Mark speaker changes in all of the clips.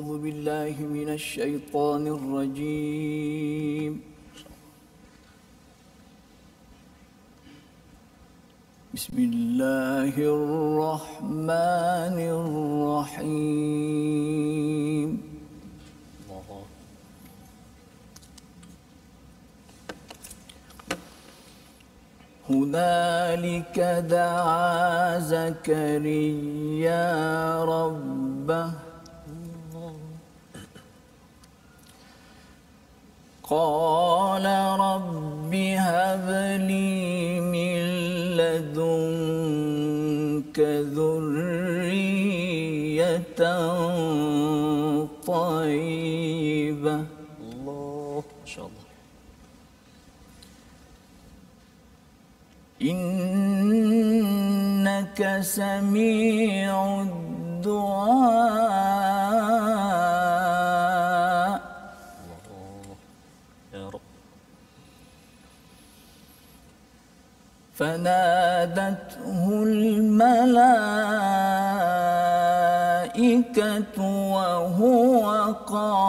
Speaker 1: أعوذ بالله من الشيطان الرجيم. بسم الله الرحمن الرحيم. هنالك دعا زكريا ربه قال رب هب لي من لدنك ذرية طيبة.
Speaker 2: الله ما شاء الله.
Speaker 1: إنك سميع الدعاء.
Speaker 2: يا رب.
Speaker 1: فنادته الملائكة وهو قائم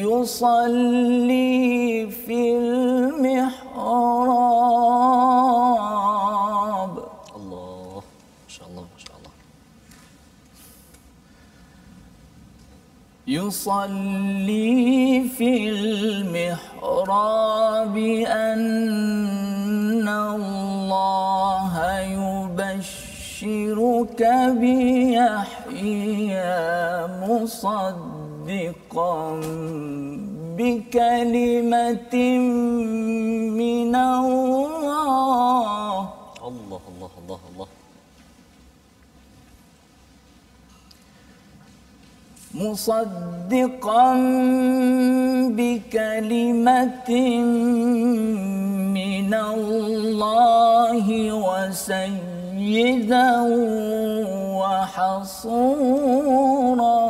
Speaker 1: يصلي في المحراب.
Speaker 2: الله ما شاء الله ما شاء الله.
Speaker 1: يصلي في المحراب أن الله يبشرك بيحيى مصدقا بكلمة من الله.
Speaker 2: الله الله الله الله.
Speaker 1: مصدقا بكلمة من الله وسيدا وحصورا.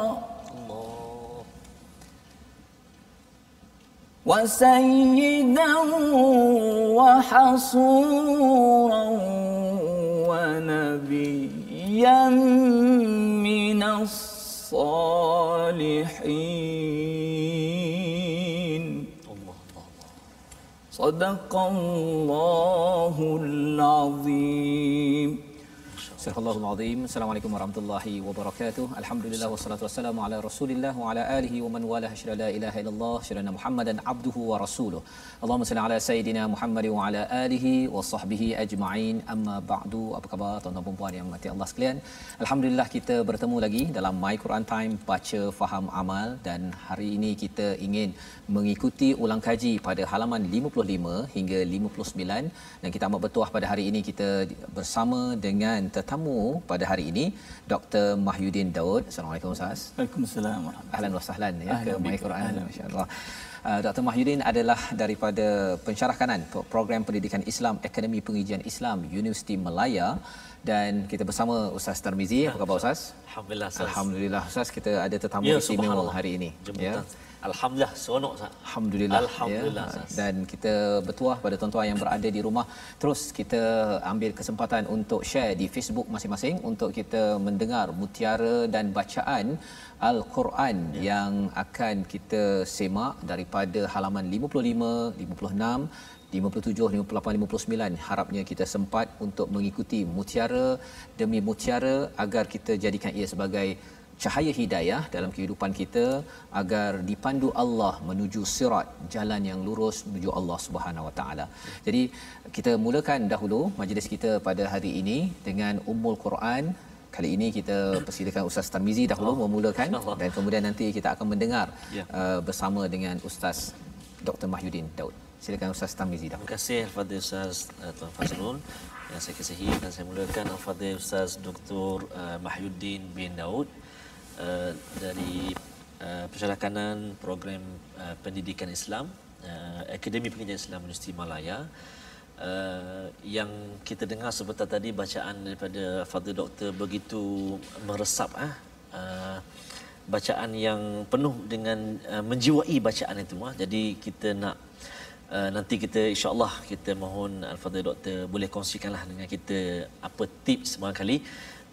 Speaker 1: وسيدا وحصورا ونبيا من الصالحين. صدق الله العظيم.
Speaker 3: Astagfirullahal azim. Assalamualaikum warahmatullahi wabarakatuh. Alhamdulillah wassalatu wassalamu ala Rasulillah wa ala alihi wa man wala syada la ilaha illallah syada Muhammadan abduhu wa rasuluh. Allahumma salli ala sayidina Muhammad wa ala alihi wa sahbihi ajma'in. Amma ba'du. Apa khabar tuan-tuan dan puan yang mati Allah sekalian? Alhamdulillah kita bertemu lagi dalam My Quran Time baca faham amal, dan hari ini kita ingin mengikuti ulang kaji pada halaman 55 hingga 59, dan kita amat bertuah pada hari ini kita bersama dengan tetamu pada hari ini Dr. Mahyudin Daud. Assalamualaikum Ustaz.
Speaker 1: Waalaikumsalam.
Speaker 3: Ahlan wa sahlan ya ke My Quran, masya-Allah. Dr. Mahyudin adalah daripada pensyarah kanan program pendidikan Islam Akademi Pengajian Islam Universiti Malaya, dan kita bersama Ustaz Tarmizi. Apa khabar Ustaz?
Speaker 2: Alhamdulillah Ustaz.
Speaker 3: Alhamdulillah Ustaz, kita ada tetamu istimewa hari ini.
Speaker 2: Ya. Alhamdulillah, seronok Ustaz.
Speaker 3: Alhamdulillah.
Speaker 2: Alhamdulillah.
Speaker 3: Ya. Dan kita bertuah pada tuan-tuan yang berada di rumah, terus kita ambil kesempatan untuk share di Facebook masing-masing untuk kita mendengar mutiara dan bacaan Al-Quran yang akan kita semak daripada halaman 55, 56, 57, 58, 59. Harapnya kita sempat untuk mengikuti mutiara demi mutiara agar kita jadikan ia sebagai cahaya hidayah dalam kehidupan kita, agar dipandu Allah menuju sirat, jalan yang lurus menuju Allah Subhanahu Wa Taala. Jadi kita mulakan dahulu majlis kita pada hari ini dengan Ummul Quran. Kali ini kita persilakan Ustaz Tarmizi dahulu memulakan, dan kemudian nanti kita akan mendengar bersama dengan Ustaz Dr. Mahyudin Daud. Silakan Ustaz Tarmizi dahulu.
Speaker 2: Terima kasih Al-Fadhil Ustaz Tuan Fazrul yang saya kasihi, dan saya mulakan Al-Fadhil Ustaz Dr. Mahyudin bin Daud dari pensyarah kanan program pendidikan Islam Akademi Pengajian Islam Universiti Malaya. Yang kita dengar sebentar tadi bacaan daripada Fadhil Doktor begitu meresap, bacaan yang penuh dengan menjiwai bacaan itu. Jadi kita nak nanti kita insya-Allah kita mohon Al-Fadhil Doktor boleh kongsikanlah dengan kita apa tips barangkali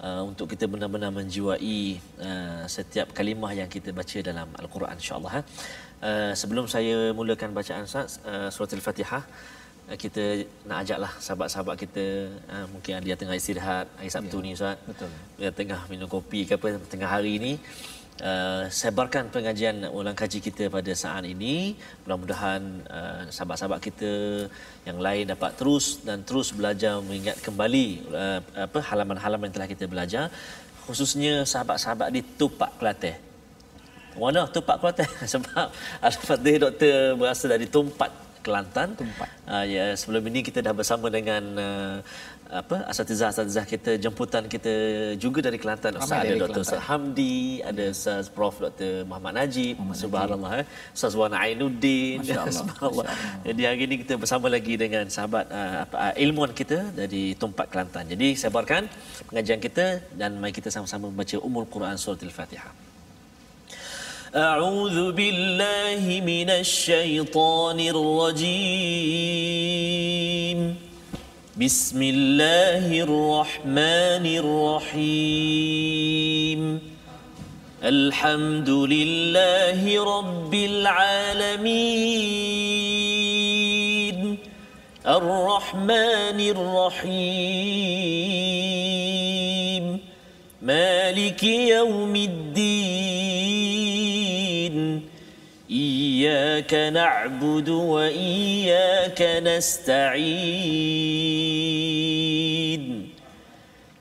Speaker 2: untuk kita benar-benar menjiwai setiap kalimah yang kita baca dalam Al-Quran, insya-Allah. Sebelum saya mulakan bacaan Ustaz, surah Al-Fatihah, kita nak ajaklah sahabat-sahabat kita, mungkin dia tengah istirahat hari Sabtu ni Ustaz.
Speaker 3: Betul.
Speaker 2: Dia tengah minum kopi ke apa tengah hari ni, sebarkan pengajian ulang kaji kita pada saat ini. Mudah-mudahan sahabat-sahabat kita yang lain dapat terus belajar, mengingat kembali halaman-halaman yang telah kita belajar, khususnya sahabat-sahabat di Tupak Kelantan. Mana Tupak Kelantan? Sebab Al-Fadhil Doktor berasal dari Tumpat Kelantan. Ya, sebelum ini kita dah bersama dengan asatizah kita, jemputan kita juga dari Kelantan. Ustaz ada Dr. Ustaz Hamdi, ada Ustaz Prof Dr. Muhammad Najib, subhanallah, Ustaz Wan Ainuddin, subhanallah. Jadi hari ini kita bersama lagi dengan sahabat ilmuwan kita dari Tumpat Kelantan. Jadi sebarkan pengajian kita dan mari kita sama-sama membaca Ummul Quran surah Al-Fatihah. أعوذ بالله من الشيطان الرجيم بسم الله الرحمن الرحيم الحمد لله رب العالمين الرحمن الرحيم مالك يوم الدين إياك نعبد وإياك نستعين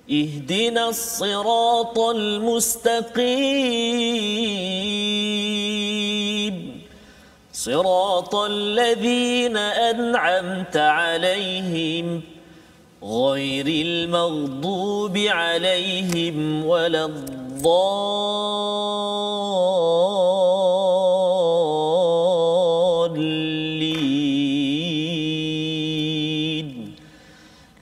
Speaker 2: اهدنا الصراط المستقيم صراط الذين أنعمت عليهم غير المغضوب عليهم ولا الضالين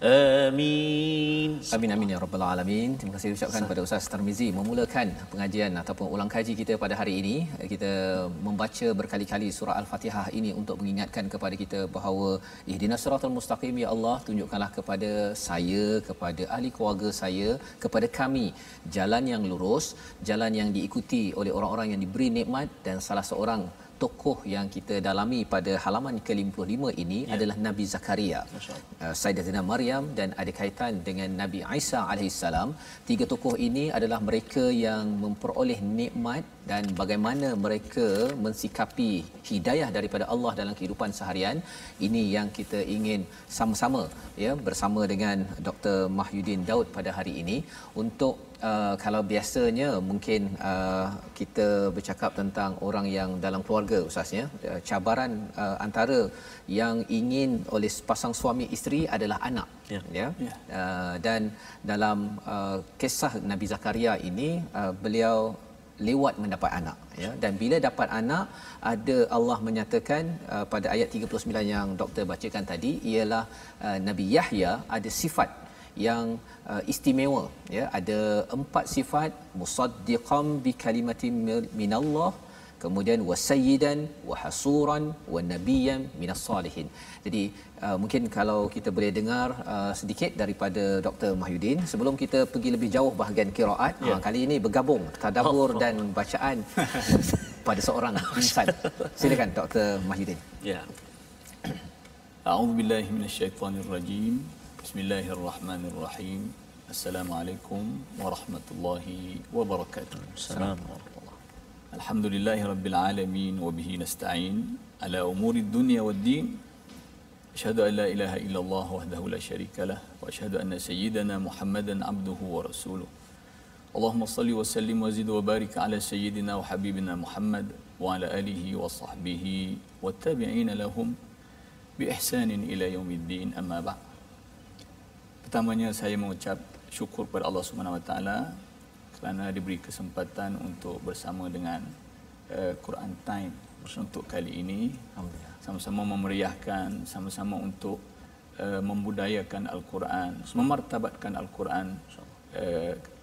Speaker 2: آمين.
Speaker 3: Amin amin ya rabbal alamin. Terima kasih ucapkan kepada Ustaz Tarmizi memulakan pengajian ataupun ulang kaji kita pada hari ini. Kita membaca berkali-kali surah Al-Fatihah ini untuk mengingatkan kepada kita bahawa ihdinas siratal mustaqim, ya Allah, tunjukkanlah kepada saya, kepada ahli keluarga saya, kepada kami jalan yang lurus, jalan yang diikuti oleh orang-orang yang diberi nikmat. Dan salah seorang tokoh yang kita dalami pada halaman ke-55 ini adalah Nabi Zakaria, Sayyidatina Maryam, dan ada kaitan dengan Nabi Isa alaihissalam. Tiga tokoh ini adalah mereka yang memperoleh nikmat dan bagaimana mereka mensikapi hidayah daripada Allah dalam kehidupan seharian. Ini yang kita ingin sama-sama bersama dengan Dr. Mahyudin Daud pada hari ini untuk kalau biasanya mungkin kita bercakap tentang orang yang dalam keluarga, Ustaznya, cabaran antara yang ingin oleh pasang suami isteri adalah anak. Dan dalam kisah Nabi Zakaria ini, beliau lewat mendapat anak, dan bila dapat anak, ada Allah menyatakan pada ayat 39 yang doktor bacakan tadi, ialah Nabi Yahya ada sifat yang istimewa, ada 4 sifat: musaddiqan bi kalimatin minallah, kemudian wasayyidan wa hasuran wa nabiyyan minas salihin. Jadi mungkin kalau kita boleh dengar sedikit daripada Dr. Mahyudin sebelum kita pergi lebih jauh bahagian qiraat. Kali ini bergabung tadabbur dan bacaan pada seorang insan. Silakan Dr. Mahyudin.
Speaker 1: A'udzubillahi minasyaitonirrajim. Bismillahirrahmanirrahim. Assalamualaikum warahmatullahi wabarakatuh.
Speaker 2: Assalamualaikum.
Speaker 1: Alhamdulillahi rabbil alamin wa bihi nasta'in ala umurid dunya waddin. Asyhadu an la ilaha illallah wahdahu la syarika lah wa asyhadu anna sayyidana Muhammadan abduhu wa rasuluh. Allahumma salli wa sallim wa zid wa barik ala sayyidina wa habibina Muhammad wa ala alihi wa sahbihi wa tabi'ina lahum bi ihsanin ila yaumiddin, amma ba'd. Pertamanya saya mengucap syukur kepada Allah Subhanahu Wa Taala kerana diberi kesempatan untuk bersama dengan Quran Time untuk kali ini, sama-sama memeriahkan, sama-sama untuk membudayakan Al-Quran, memartabatkan Al-Quran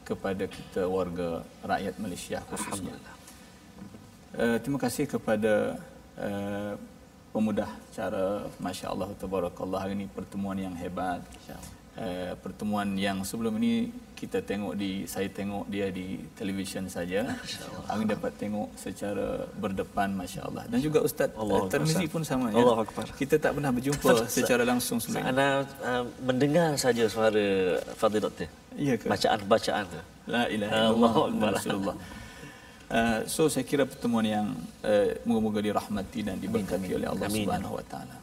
Speaker 1: kepada kita warga rakyat Malaysia khususnya. Terima kasih kepada pemudah cara, Masya Allah, Tabarakallah, hari ini pertemuan yang hebat. pertemuan yang sebelum ini saya tengok dia di televisyen saja. Kami dapat tengok secara berdepan, masya-Allah. Dan juga Ustaz Tirmizi pun sama ya. Kita tak pernah berjumpa secara langsung sebelum ini.
Speaker 2: Ana mendengar saja suara Fadil Doktor.
Speaker 1: Ya ke?
Speaker 2: Bacaan tu.
Speaker 1: La ilaha illallah Rasulullah. So saya kira pertemuan yang moga-moga dirahmati dan diberkati oleh Allah Subhanahu Wa Taala.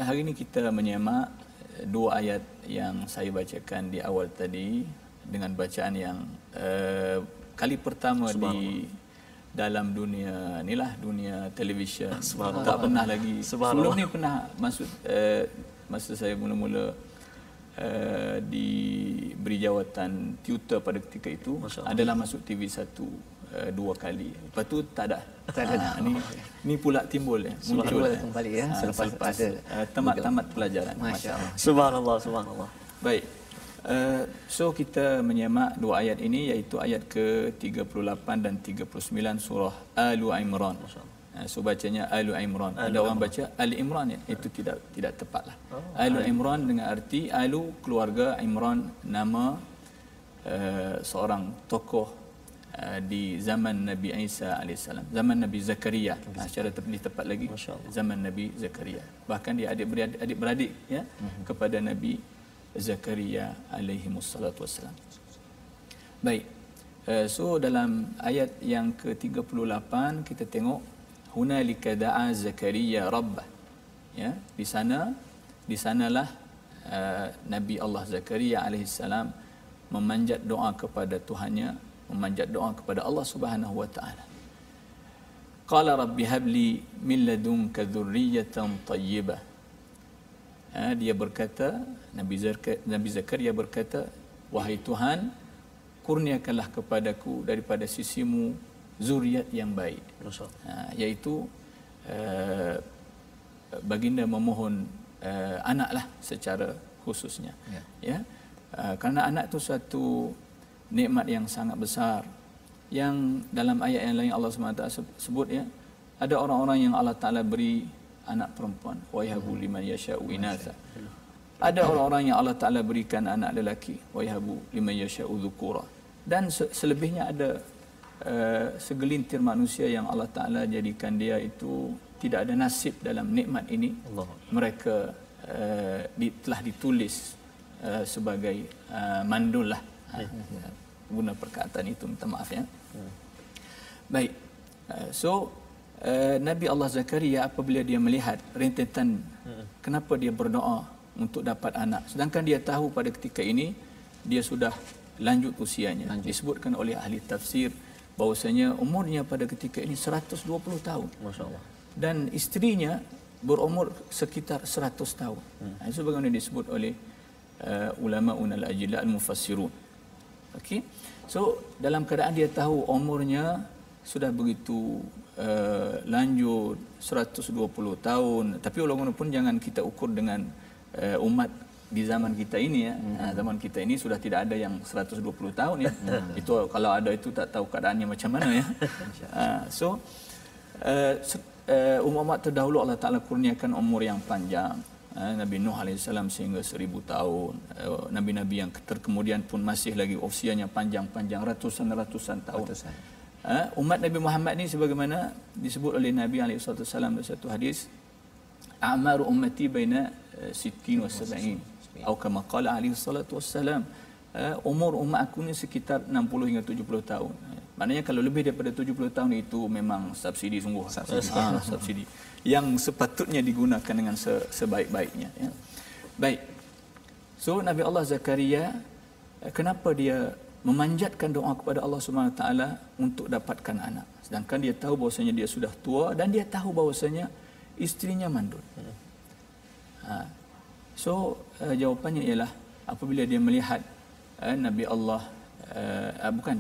Speaker 1: Hari ini kita menyemak dua ayat yang saya bacakan di awal tadi dengan bacaan yang kali pertama di dalam dunia inilah dunia televisyen. Tak pernah lagi. Sebelum ni pernah masuk masa saya mula-mula diberi jawatan tutor pada ketika itu adalah masuk TV1 2 kali. Lepas tu tak ada. Ni pula timbul muncul
Speaker 3: kembali ya selepas ada
Speaker 1: tamat pelajaran.
Speaker 3: Masya-Allah.
Speaker 2: Subhanallah.
Speaker 1: Baik. So kita menyemak dua ayat ini iaitu ayat ke-38 dan 39 surah Al-Imran. So bacanya Al-Imran. Ada orang baca Al-Imran ya. Itu tidak tepatlah. Al-Imran dengan arti Alu keluarga, Imran nama seorang tokoh di zaman Nabi Isa alaihissalam, zaman Nabi Zakaria. Secara tepat lagi zaman Nabi Zakaria. Bahkan dia adik-beradik ya kepada Nabi Zakaria alaihi wassalatu wassalam. Baik. So dalam ayat yang ke-38 kita tengok hunalika da'a Zakaria rabbah. Ya, di sanalah Nabi Allah Zakaria alaihissalam memanjat doa kepada Tuhannya, memanjat doa kepada Allah Subhanahu wa taala. Qala rabbi habli min ladunka dhurriyatan tayyibah. Dia berkata, Nabi Zakaria berkata, wahai Tuhan, kurniakanlah kepadaku daripada sisimu zuriat yang baik. Iaitu baginda memohon anaklah secara khususnya. Ya. Kerana anak itu suatu nikmat yang sangat besar yang dalam ayat yang lain Allah SWT sebut ya, ada orang-orang yang Allah Taala beri anak perempuan, wa yahabu liman yasha'u inatha. Ada orang-orang yang Allah Taala berikan anak lelaki, wa yahabu liman yasha'u dhukura. Dan selebihnya ada segelintir manusia yang Allah Taala jadikan dia itu tidak ada nasib dalam nikmat ini. Mereka telah ditulis sebagai mandul lah. Guna perkataan itu, minta maaf ya. Baik. So Nabi Allah Zakaria apabila dia melihat rentetan kenapa dia berdoa untuk dapat anak, sedangkan dia tahu pada ketika ini dia sudah lanjut usianya. Disebutkan oleh ahli tafsir bahawasanya umurnya pada ketika ini 120 tahun. Masya-Allah. Dan isterinya berumur sekitar 100 tahun. Itu bagaimana disebut oleh ulama al-ajilla al-mufassirun. Okey. So dalam keadaan dia tahu umurnya sudah begitu lanjut 120 tahun, tapi walaupun jangan kita ukur dengan umat di zaman kita ini ya. Zaman kita ini sudah tidak ada yang 120 tahun ya. Itu kalau ada itu tak tahu keadaannya macam mana ya. So umat terdahulu Allah Taala kurniakan umur yang panjang. Nabi Nuh alaihissalam sehingga 1000 tahun. Nabi-nabi yang terkemudian pun masih lagi usianya panjang-panjang ratusan tahun. Umat Nabi Muhammad ni sebagaimana disebut oleh Nabi alaihissalam dalam satu hadis, a'maru ummati baina 60 wa 70 atau kama qala alaihissalatu wassalam, umur umat aku ni sekitar 60 hingga 70 tahun. Maknanya kalau lebih daripada 70 tahun itu memang subsidi sungguh. Subsidi yang sepatutnya digunakan dengan sebaik-baiknya ya. Baik. So Nabi Allah Zakaria kenapa dia memanjatkan doa kepada Allah Subhanahu taala untuk dapatkan anak, sedangkan dia tahu bahawasanya dia sudah tua dan dia tahu bahawasanya isterinya mandul. So jawapannya ialah apabila dia melihat Nabi Allah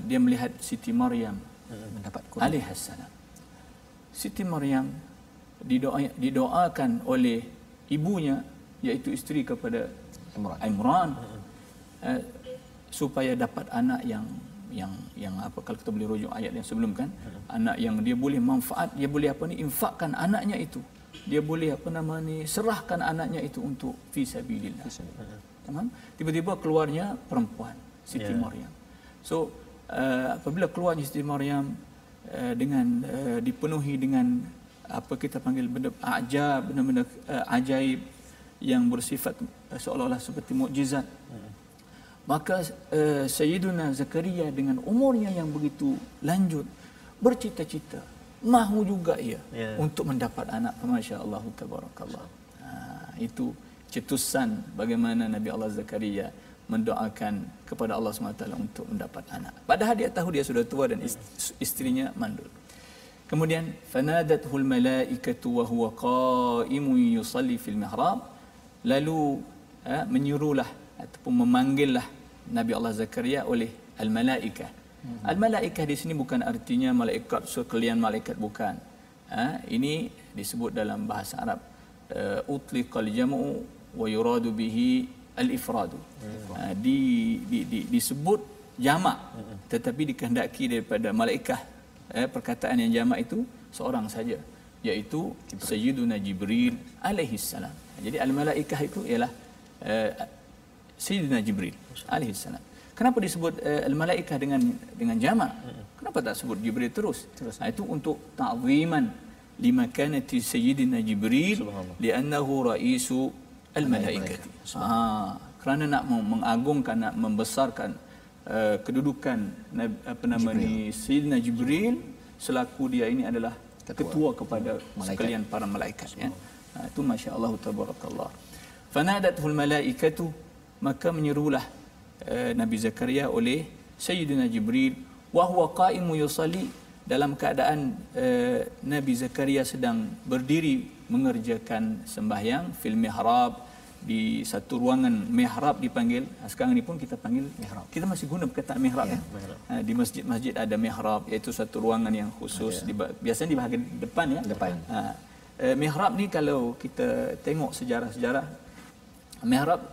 Speaker 1: dia melihat Siti Maryam mendapat alaihissalam. Siti Maryam didoakan oleh ibunya iaitu isteri kepada Imran supaya dapat anak yang apa, kalau kita boleh rujuk ayat yang sebelum kan, anak yang dia boleh manfaat, dia boleh infakkan anaknya itu dia boleh serahkan anaknya itu untuk fi sabilillah. Tamam? Tiba-tiba keluarnya perempuan Siti Maryam. So apabila keluarnya Siti Maryam dengan dipenuhi dengan apa kita panggil benda ajab, benda-benda ajaib yang bersifat seolah-olah seperti mukjizat. Maka Sayyiduna Zakaria dengan umurnya yang begitu lanjut bercita-cita, mahu juga ia untuk mendapat anak. Masya-Allah tabarakallah. Itu cetusan bagaimana Nabi Allah Zakaria mendoakan kepada Allah SWT untuk mendapat anak. Padahal dia tahu dia sudah tua dan istrinya mandul. Kemudian fanadathul malaikatu wa huwa qa'imun yusalli fil mihrab. Lalu menyuruhlah ataupun memanggillah Nabi Allah Zakaria oleh al-malaikah. Al-malaikah di sini bukan artinya malaikat sekalian malaikat, bukan. Ini disebut dalam bahasa Arab utliqal jam'u wa yuradu bihi al-ifradu. Disebut jamak tetapi dikehendaki daripada malaikah perkataan yang jamak itu seorang saja, iaitu Sayyiduna Jibril alaihi salam. Jadi al-malaikah itu ialah Sayyidina Jibril alaihi salam. Kenapa disebut al-malaikah dengan jamak? Kenapa tak sebut Jibril terus? Itu untuk ta'ziman limakanati Sayyidina Jibril li'annahu ra'isu al-malaikah. Kerana nak mengagungkan, nak membesarkan kedudukan Sayyidina Jibril selaku dia ini adalah ketua kepada sekalian para malaikat, ya. Itu masya-Allah tabarakallah. Fanadathul malaikatu, maka menyerulah Nabi Zakaria oleh Sayyidina Jibril wa huwa qa'imu yusalli, dalam keadaan Nabi Zakaria sedang berdiri mengerjakan sembahyang fil mihrab, di satu ruangan. Mihrab dipanggil, sekarang ni pun kita panggil mihrab. Kita masih guna perkataan mihrab, ya. Di masjid-masjid ada mihrab, iaitu satu ruangan yang khusus biasanya di bahagian depan, ya. Mihrab ni kalau kita tengok sejarah-sejarah, mihrab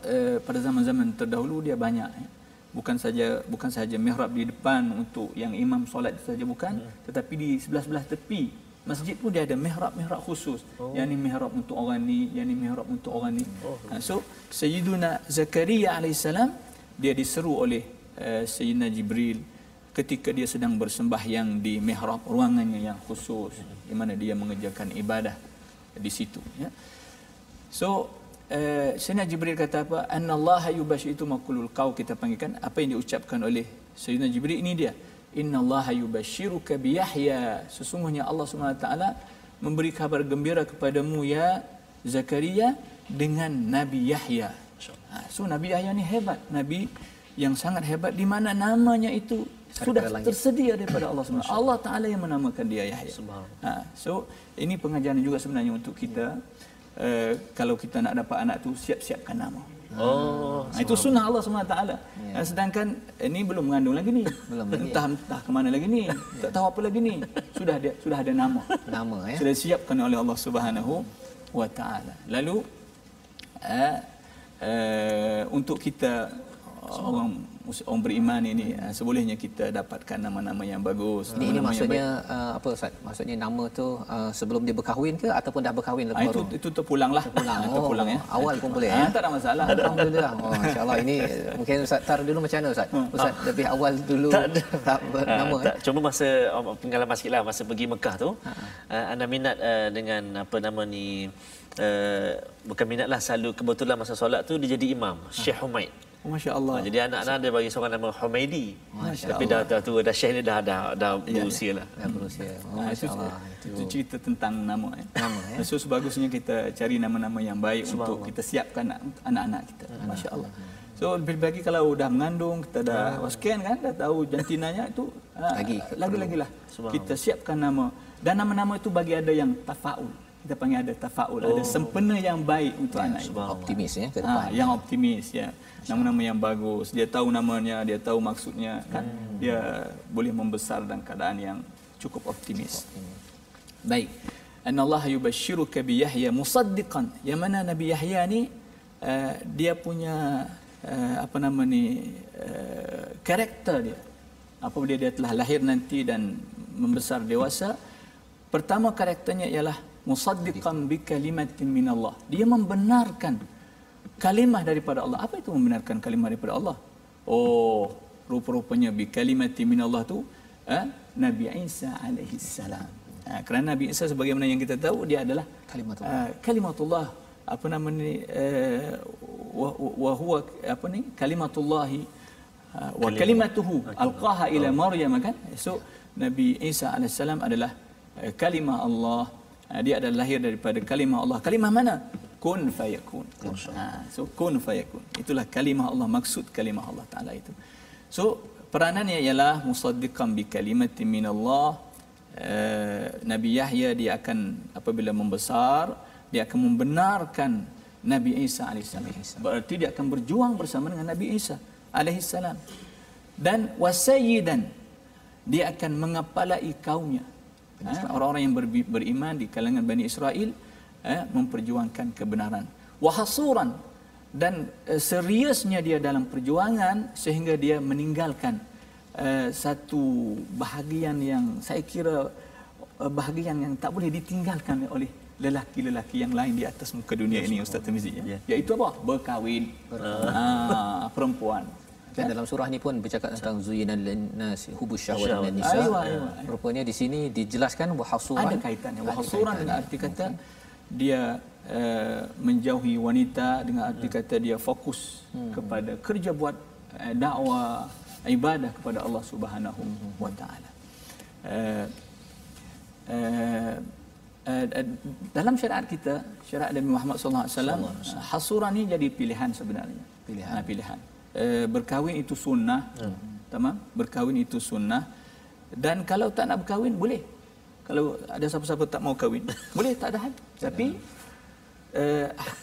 Speaker 1: pada zaman-zaman terdahulu dia banyak, ya. Bukan saja mihrab di depan untuk yang imam solat saja, bukan, tetapi di sebelah-sebelah tepi masjid pun dia ada mihrab khusus. Yang ni mihrab untuk orang ni, yang ni mihrab untuk orang ni. So Sayyiduna Zakaria alaihissalam dia diseru oleh Sayyidina Jibril ketika dia sedang bersembahyang di mihrab, ruangannya yang khusus di mana dia mengerjakan ibadah di situ, ya. So Sayyidina Jibril kata apa? Annallaha yubashiru maqulul qaw, kita panggilkan apa yang diucapkan oleh Sayyidina Jibril ini dia. Innallaha yubashiruka bi Yahya, sesungguhnya Allah Subhanahu wa taala memberi kabar gembira kepadamu ya Zakaria dengan Nabi Yahya. So Nabi Yahya ni hebat, nabi yang sangat hebat, di mana namanya itu sudah tersedia daripada Allah Subhanahu. Allah Taala yang menamakan dia Yahya. So ini pengajaran juga sebenarnya untuk kita. Kalau kita nak dapat anak tu, siap-siapkan nama. Itu sunnah Allah SWT. Sedangkan ini belum mengandung lagi ni. Entah ke mana lagi ni. Tak tahu apa lagi ni. Sudah ada nama. Ya? Sudah disiapkan oleh Allah Subhanahu wa taala. Lalu untuk kita orang beriman ini, sebolehnya kita dapatkan nama-nama yang bagus.
Speaker 3: Ini maksudnya apa Ustaz? Maksudnya nama tu sebelum dia berkahwin ke ataupun dah berkahwin lepas baru?
Speaker 1: Itu terpulanglah. Terpulang, ya.
Speaker 3: Awal pun boleh, ya.
Speaker 1: Tak ada masalah.
Speaker 3: Alhamdulillah. Masya-Allah, ini mungkin Ustaz Tar dulu macam mana Ustaz? Ustaz lebih awal dulu tak bernama.
Speaker 2: Tak, cuma masa pengalaman sikitlah masa pergi Mekah tu, anda minat dengan apa nama ni, bukan minatlah, selalu kebetulan masa solat tu dia jadi imam, Syekh Humaid.
Speaker 1: Masya-Allah.
Speaker 2: Jadi anak-anak dia bagi seorang nama Humaidi. Tapi dah tua, dah Syekh ni dah berusia lah.
Speaker 3: Dah berusia.
Speaker 1: Masya-Allah. Itu cerita tentang nama, ya. So sebagusnya kita cari nama-nama yang baik untuk kita siapkan anak-anak kita. Masya-Allah. So lebih lagi kalau dah mengandung, kita dah wasken kan, dah tahu jantinanya itu, lagi lah. Kita siapkan nama, dan nama-nama itu bagi ada yang tafaul. Kita panggil ada tafaul, ada sempena yang baik untuk anak itu.
Speaker 3: Optimis, ya, ke depan.
Speaker 1: Yang optimis, ya. Nama-nama yang bagus. Dia tahu namanya, dia tahu maksudnya, kan. Dia boleh membesar dalam keadaan yang cukup optimis. Baik. Annallaha yubashiruka bi Yahya musaddiqan. Yang mana Nabi Yahya ni dia punya karakter dia. Apabila dia telah lahir nanti dan membesar dewasa, pertama karakternya ialah musaddiqan bi kalimatin minallah. Dia membenarkan kalimah daripada Allah. Apa itu membenarkan kalimah daripada Allah? Oh, rupa-rupanya bi kalimatin minallah tu Nabi Isa alaihi salam. Kerana Nabi Isa sebagaimana yang kita tahu dia adalah kalimatullah, apa nama ni, wa huwa apa ni, kalimatullah wa kalimatuhu alqaha ila Maryam, kan. So Nabi Isa alaihi salam adalah kalimah Allah. Dia adalah lahir daripada kalimah Allah. Kalimah mana? Kun fayakun. So kun fayakun, itulah kalimah Allah, maksud kalimah Allah Taala itu. So peranannya ialah musaddiqan bi kalimatin minallah. Nabi Yahya dia akan, apabila membesar, dia akan membenarkan Nabi Isa alaihissalam. Berarti dia akan berjuang bersama dengan Nabi Isa alaihissalam. Dan wasayyidan, dia akan mengepalai kaumnya. Orang-orang yang beriman di kalangan Bani Israel, memperjuangkan kebenaran. Wahasuran, dan seriusnya dia dalam perjuangan sehingga dia meninggalkan satu bahagian yang saya kira bahagian yang tak boleh ditinggalkan oleh lelaki-lelaki yang lain di atas muka dunia ini, Ustaz Tirmizi, iaitu apa? Berkahwin. Perempuan.
Speaker 3: Dan dalam surah ni pun bercakap tentang zuyyinal linnas hubus syahwat min nisa. Rupanya di sini dijelaskan wahasuran.
Speaker 1: Ada kaitannya. Wahasuran dengan arti kata dia menjauhi wanita, dengan arti kata dia fokus kepada kerja buat dakwah, ibadah kepada Allah Subhanahu wa taala. Dalam syariat kita, syariat Nabi Muhammad sallallahu alaihi wasallam, hasuran ni jadi pilihan sebenarnya. Pilihan. Berkahwin itu sunnah. Tamam? Berkahwin itu sunnah. Dan kalau tak nak berkahwin boleh. Kalau ada siapa-siapa tak mau kahwin, boleh, tak ada hal. Tapi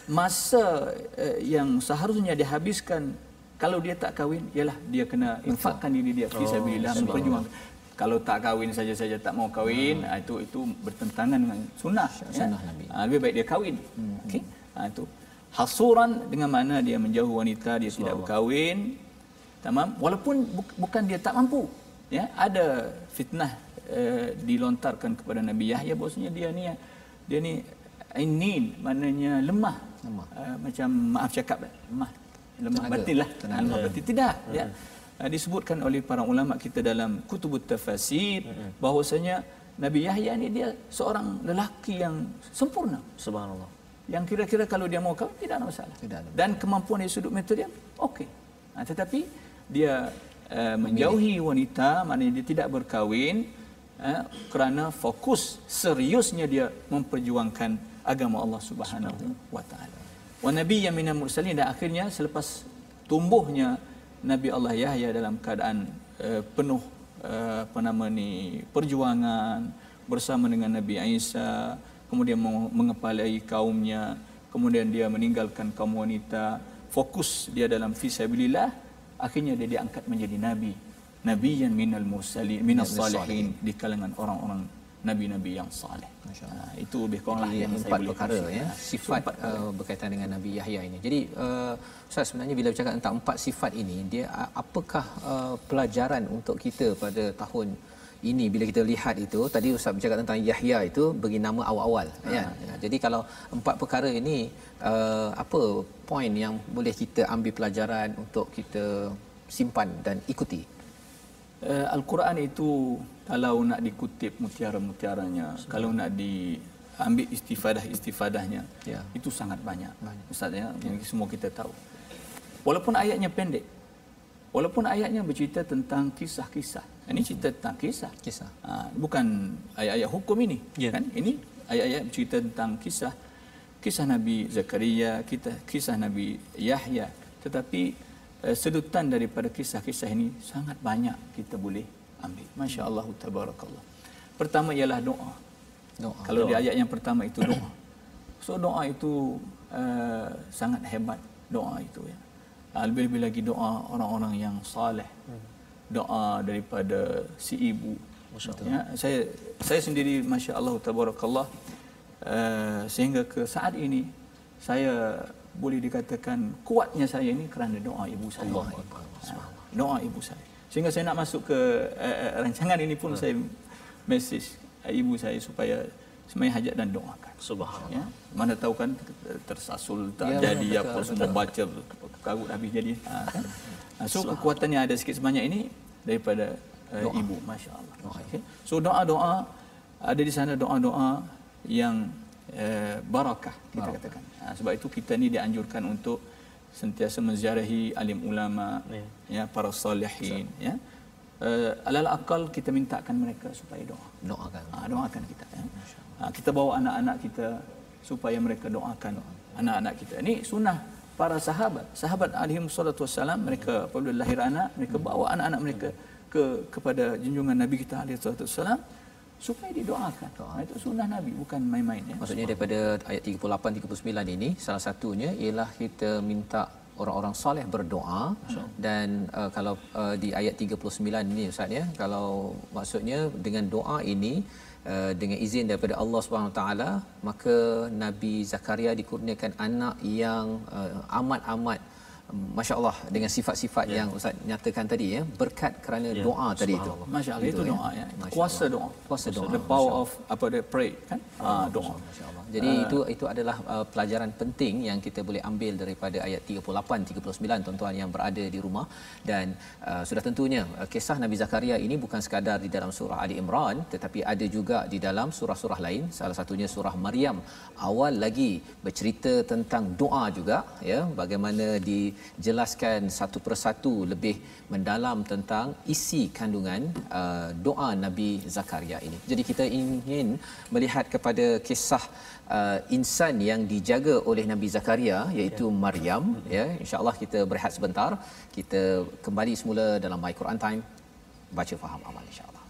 Speaker 1: masa yang seharusnya dihabiskan kalau dia tak kahwin ialah dia kena infakkan diri dia fi sabilillah, memperjuangkan. Kalau tak kahwin saja tak mau kahwin, itu bertentangan dengan sunnah Nabi. Lebih baik dia kahwin. Okey. Itu hasuran dengan mana dia menjauh wanita, dia tidak berkahwin. Tamam? Walaupun bukan dia tak mampu. Ya, ada fitnah dilontarkan kepada Nabi Yahya bahwasanya dia ni inin, maknanya lemah. Macam maaf cakap, lemah batin lah. Lemah batin tidak, ya. Disebutkan oleh para ulama kita dalam kutubut tafasir bahwasanya Nabi Yahya ni dia seorang lelaki yang sempurna.
Speaker 2: Subhanallah.
Speaker 1: Yang kira-kira kalau dia mau kahwin tidak ada masalah. Dan kemampuan dari sudut metode dia okey. Tetapi dia menjauhi wanita, maknanya dia tidak berkahwin kerana fokus seriusnya dia memperjuangkan agama Allah Subhanahu wa taala. Wa nabiyyan minal mursalin, dan akhirnya selepas tumbuhnya Nabi Allah Yahya dalam keadaan penuh perjuangan bersama dengan Nabi Isa, kemudian mengepalai kaumnya, kemudian dia meninggalkan kaum wanita, fokus dia dalam fisabilillah, akhirnya dia diangkat menjadi nabi, nabiyyan minal mursalin minas salihin, di kalangan orang-orang nabi-nabi yang saleh. Itu lebih kurang lah yang
Speaker 3: empat perkara ya, sifat berkaitan dengan Nabi Yahya ini. Jadi Ustaz, sebenarnya bila bercakap tentang empat sifat ini, dia apakah pelajaran untuk kita pada tahun ini bila kita lihat itu? Tadi Ustaz bercakap tentang Yahya itu bagi nama awal-awal ya. Jadi kalau empat perkara ini, apa poin yang boleh kita ambil pelajaran untuk kita simpan dan ikuti?
Speaker 1: Al-Quran itu kalau nak dikutip mutiara-mutiaranya, kalau nak diambil istifadahnya, itu sangat banyak. Ustaz ya, yang semua kita tahu. Walaupun ayatnya pendek, walaupun ayatnya bercerita tentang kisah-kisah. Ini cerita tentang kisah. Bukan ayat-ayat hukum ini, kan? Ini ayat-ayat bercerita tentang kisah Nabi Zakaria, kisah Nabi Yahya. Tetapi sedutan daripada kisah-kisah ini sangat banyak kita boleh ambil. Masya-Allah, tabarakallah. Pertama ialah doa. Kalau di ayat yang pertama itu doa. So doa itu sangat hebat, doa itu ya. Lebih-lebih lagi doa orang-orang yang saleh. Doa daripada si ibu. Ya, saya sendiri masya-Allah tabarakallah, sehingga ke saat ini saya boleh dikatakan kuatnya saya ini kerana doa ibu saya. Doa ibu saya. Sehingga saya nak masuk ke rancangan ini pun saya mesej ibu saya supaya sembahyang hajat dan doakan.
Speaker 2: Subhanallah.
Speaker 1: Ya, mana tahu kan tersasul tak jadi
Speaker 3: betul,
Speaker 1: apa
Speaker 3: betul.
Speaker 1: semua baca karut habis jadi kan. So kekuatannya ada sikit sebanyak ini daripada ibu, masya-Allah. Okay. So doa-doa ada di sana, doa-doa yang barakah kita katakan. Sebab itu kita ni dianjurkan untuk sentiasa menziarahi alim ulama, ya, para salihin, ya. Alal akal kita mintakan mereka supaya doakan. Doakan kita, ya. Kita bawa anak-anak kita supaya mereka doakan anak-anak kita. Ini sunnah para sahabat alaihi wassalatu wassalam. Mereka apabila lahir anak, mereka bawa anak-anak mereka kepada junjungan Nabi kita alaihi wassalatu wassalam supaya didoakan. Itu sunnah Nabi, bukan main-main, ya.
Speaker 3: Maksudnya daripada ayat 38 39 ini salah satunya ialah kita minta orang-orang soleh berdoa. Dan kalau di ayat 39 ini Ustaz, ya, kalau maksudnya dengan doa ini dengan izin daripada Allah Subhanahu taala, maka Nabi Zakaria dikurniakan anak yang amat-amat masya-Allah dengan sifat-sifat yang Ustaz nyatakan tadi, ya, berkat kerana doa tadi itu.
Speaker 1: Masya-Allah, itu doa, ya. Kuasa doa. The power of pray kan? Doa.
Speaker 3: Masya-Allah. Jadi itu adalah pelajaran penting yang kita boleh ambil daripada ayat 38 39 tuan-tuan yang berada di rumah. Dan sudah tentunya kisah Nabi Zakaria ini bukan sekadar di dalam surah Ali Imran, tetapi ada juga di dalam surah-surah lain. Salah satunya surah Maryam awal lagi bercerita tentang doa juga, ya, bagaimana dijelaskan satu persatu lebih mendalam tentang isi kandungan doa Nabi Zakaria ini. Jadi kita ingin melihat kepada kisah insan yang dijaga oleh Nabi Zakaria, iaitu Maryam, ya. Insya-Allah kita berehat sebentar, kita kembali semula dalam My Quran Time, baca faham amal, insya-Allah.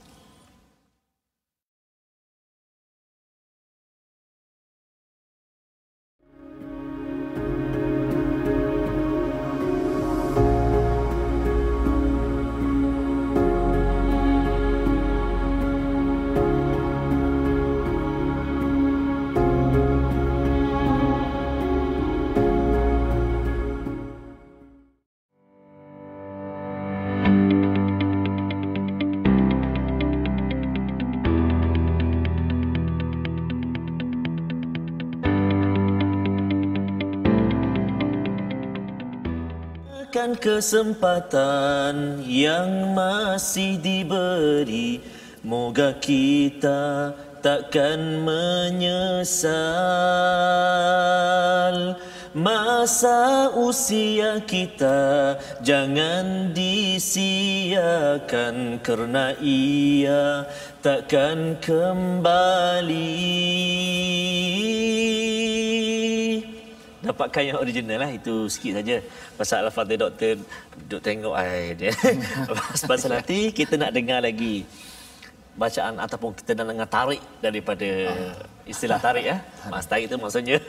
Speaker 2: Kesempatan yang masih diberi, moga kita takkan menyesal. Masa usia kita jangan disia-siakan, kerana ia takkan kembali. Dapatkan yang original lah, itu sikit saja. Pasal Al-Fadhil doktor duk tengok dia. Pasal nanti kita nak dengar lagi bacaan ataupun kita nak dengar tarik daripada istilah tarik, ya. Mas tarik itu maksudnya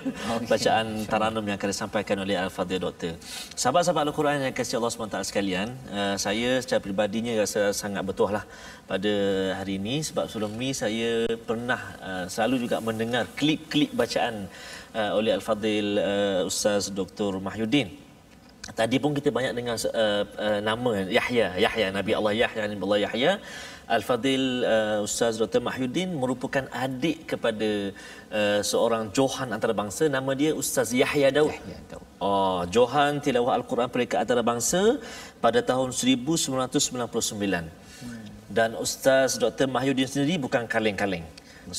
Speaker 2: bacaan taranum yang akan disampaikan oleh Al-Fadhil doktor. Sahabat-sahabat Al-Quran yang kasih Allah SWT sekalian, saya secara peribadinya rasa sangat bertuah lah pada hari ini, sebab sebelum ni saya pernah selalu juga mendengar klip-klip bacaan oleh Al-Fadhil Ustaz Dr. Mahyuddin. Tadi pun kita banyak dengar nama Yahya, Nabi Allah Yahya. Al-Fadhil Ustaz Dr. Mahyuddin merupakan adik kepada seorang Johan antarabangsa, nama dia Ustaz Yahya Daud. Johan tilawah Al-Quran peringkat antarabangsa pada tahun 1999. Dan Ustaz Dr. Mahyuddin sendiri bukan kaleng-kaleng.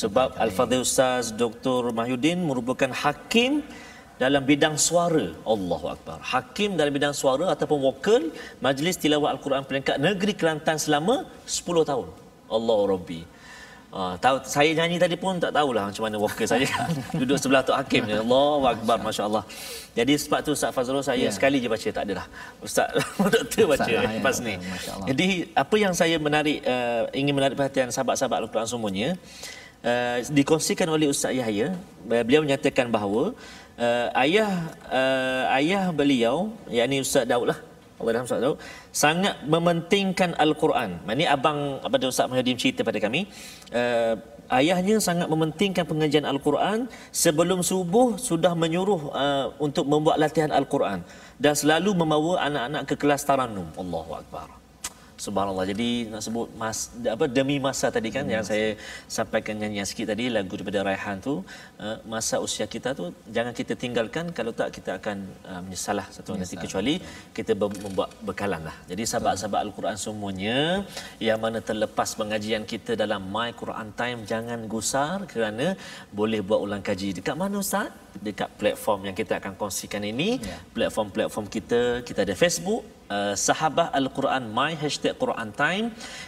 Speaker 2: Sebab Al-Fadhil Ustaz Dr. Mahyuddin merupakan hakim dalam bidang suara. Allahu Akbar. Hakim dalam bidang suara ataupun vokal Majlis Tilawah Al-Quran peringkat negeri Kelantan selama 10 tahun. Allahu Rabbi. Tahu saya nyanyi tadi pun tak tahulah macam mana vokal saya. Duduk sebelah Tok Hakim je. Allahu Akbar, masya-Allah. Jadi sebab tu Ustaz Fazrul saya sekali je baca, tak adalah Ustaz doktor baca lepas ni. Jadi apa yang saya ingin menarik perhatian sahabat-sahabat Al-Quran semuanya, dikongsikan oleh Ustaz Yahya, beliau menyatakan bahawa ayah beliau, yakni Ustaz Daud lah, Ustaz Daud sangat mementingkan Al-Quran. Ini abang pada Ustaz Mahyuddin cerita pada kami, ayahnya sangat mementingkan pengajian Al-Quran. Sebelum subuh sudah menyuruh untuk membuat latihan Al-Quran dan selalu membawa anak-anak ke kelas taranum. Allahu Akbar. Subhanallah. Jadi nak sebut demi masa tadi kan yang saya sampaikan nyanyian sikit tadi lagu daripada Raihan tu, masa usia kita tu jangan kita tinggalkan, kalau tak kita akan menyesal lah satu nanti, kecuali kita membuat bekalan lah. Jadi sahabat-sahabat Al-Quran semuanya yang mana terlepas pengajian kita dalam My Quran Time, jangan gusar kerana boleh buat ulang kaji. Dekat mana Ustaz? Dekat platform yang kita akan kongsikan ini, platform-platform kita ada Facebook, Sahabah Al-Quran My #Quran Time.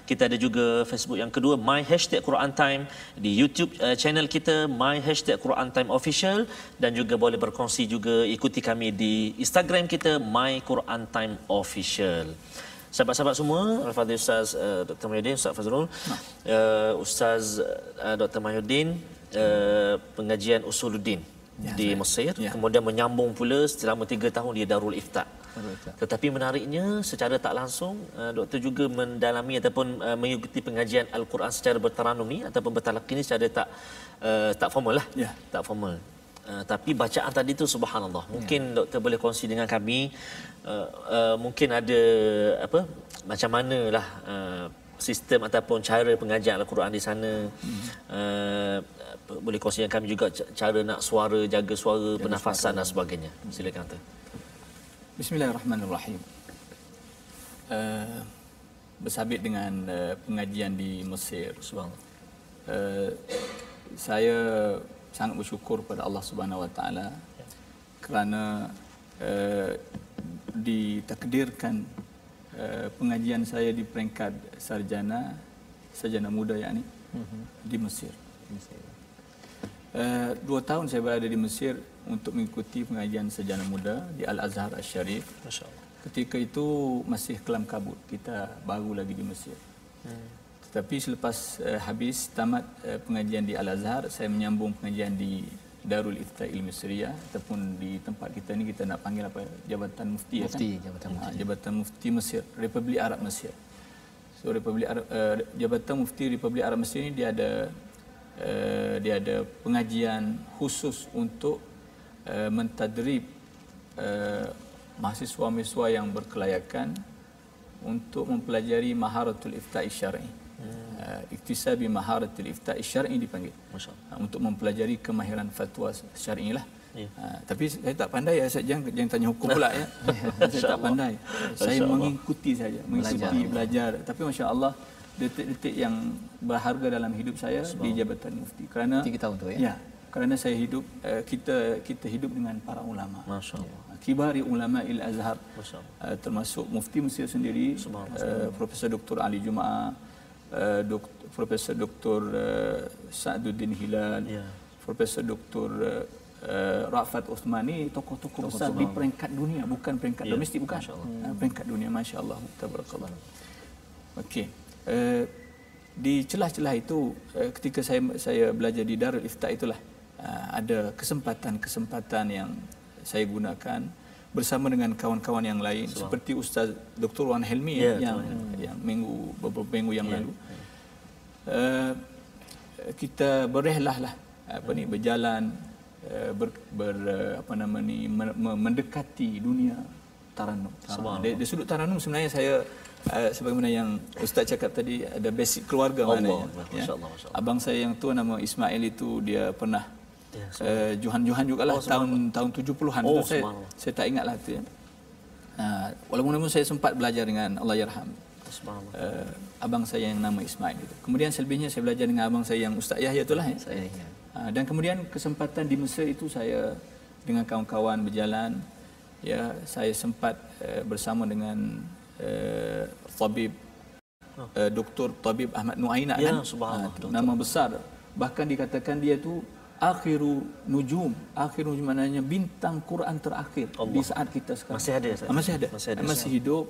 Speaker 2: Kita ada juga Facebook yang kedua My #Quran Time. Di YouTube channel kita My #Quran Time Official, dan juga boleh berkongsi juga, ikuti kami di Instagram kita My Quran Time Official. Sahabat-sahabat semua, Al-Fadhil Ustaz Dr. Mahyudin, Ustaz Fazrul, Ustaz Dr. Mahyudin, pengajian Usuluddin di Mesir, kemudian menyambung pula selama 3 tahun di Darul Ifta. Tetapi menariknya, secara tak langsung doktor juga mendalami ataupun mengikuti pengajian Al-Quran secara bertaranum ni ataupun bertalaqi ni secara tak formal lah, tak formal. Tapi bacaan tadi tu subhanallah. Mungkin doktor boleh kongsi dengan kami, mungkin ada macam manalah sistem ataupun cara pengajian Al-Quran di sana. Boleh kongsi dengan kami juga cara nak suara, jaga suara, pernafasan dan sebagainya. Silakan doktor.
Speaker 1: Bismillahirrahmanirrahim. Bersabit dengan pengajian di Mesir, saya sangat bersyukur pada Allah Subhanahu Wa Taala kerana ditakdirkan pengajian saya di peringkat sarjana muda yakni di Mesir. 2 tahun saya berada di Mesir untuk mengikuti pengajian sarjana muda di Al-Azhar Al-Syarif. Ketika itu masih kelam kabut, kita baru lagi di Mesir. Tetapi selepas habis tamat pengajian di Al-Azhar, saya menyambung pengajian di Darul Ifta'il Misriyah, ataupun di tempat kita ni kita nak panggil apa, Jabatan Mufti, Jabatan Mufti Mesir, Republik Arab Mesir. So Jabatan Mufti Republik Arab Mesir ni dia ada pengajian khusus untuk mentadrib mahasiswa-mahasiswa yang berkelayakan untuk mempelajari maharatul ifta'i syar'i. Iktisabi maharatul ifta'i syar'i dipanggil. Untuk mempelajari kemahiran fatwa syar'i lah. Tapi saya tak pandai ya, jangan tanya hukum pula ya. Saya tak pandai. Saya mengikuti saja, belajar. Tapi masya-Allah detik-detik yang berharga dalam hidup saya di Jabatan Mufti, kerana
Speaker 3: 3 tahun tu ya.
Speaker 1: Ya, kerana saya hidup kita hidup dengan para ulama. Masya-Allah. Kibari ulama Al-Azhar. Termasuk Mufti Mesir sendiri, Profesor Dr. Ali Jumaah, Profesor Dr. Sa'duddin Hilal, Profesor Dr. Rafat Uthmani, tokoh-tokoh besar di peringkat dunia, bukan peringkat domestik, bukan. Peringkat dunia, masya-Allah, tabarakallah. Okey. Di celah-celah itu, ketika saya belajar di Darul Ifta itulah ada kesempatan yang saya gunakan bersama dengan kawan-kawan yang lain, seperti Ustaz Dr. Wan Helmi yang beberapa minggu yang lalu. Kita berehlah berjalan mendekati dunia taranum. Dari sudut taranum sebenarnya saya sebagaimana yang Ustaz cakap tadi, ada basic keluarga maknanya. Abang saya yang tua nama Ismail itu dia pernah Johan jugalah, tahun 70-an. Saya tak ingatlah tu ya. Walaupun saya sempat belajar dengan Allahyarham abang saya yang nama Ismail itu. Kemudian selebihnya saya belajar dengan abang saya yang Ustaz Yahya itulah ya. Dan kemudian kesempatan di Mesir itu saya dengan kawan-kawan berjalan ya, saya sempat bersama dengan tabib Dr. Tabib Ahmad Nuaina kan, nama besar, bahkan dikatakan dia tu akhiru nujum maknanya bintang Quran terakhir di saat kita sekarang. Masih hidup,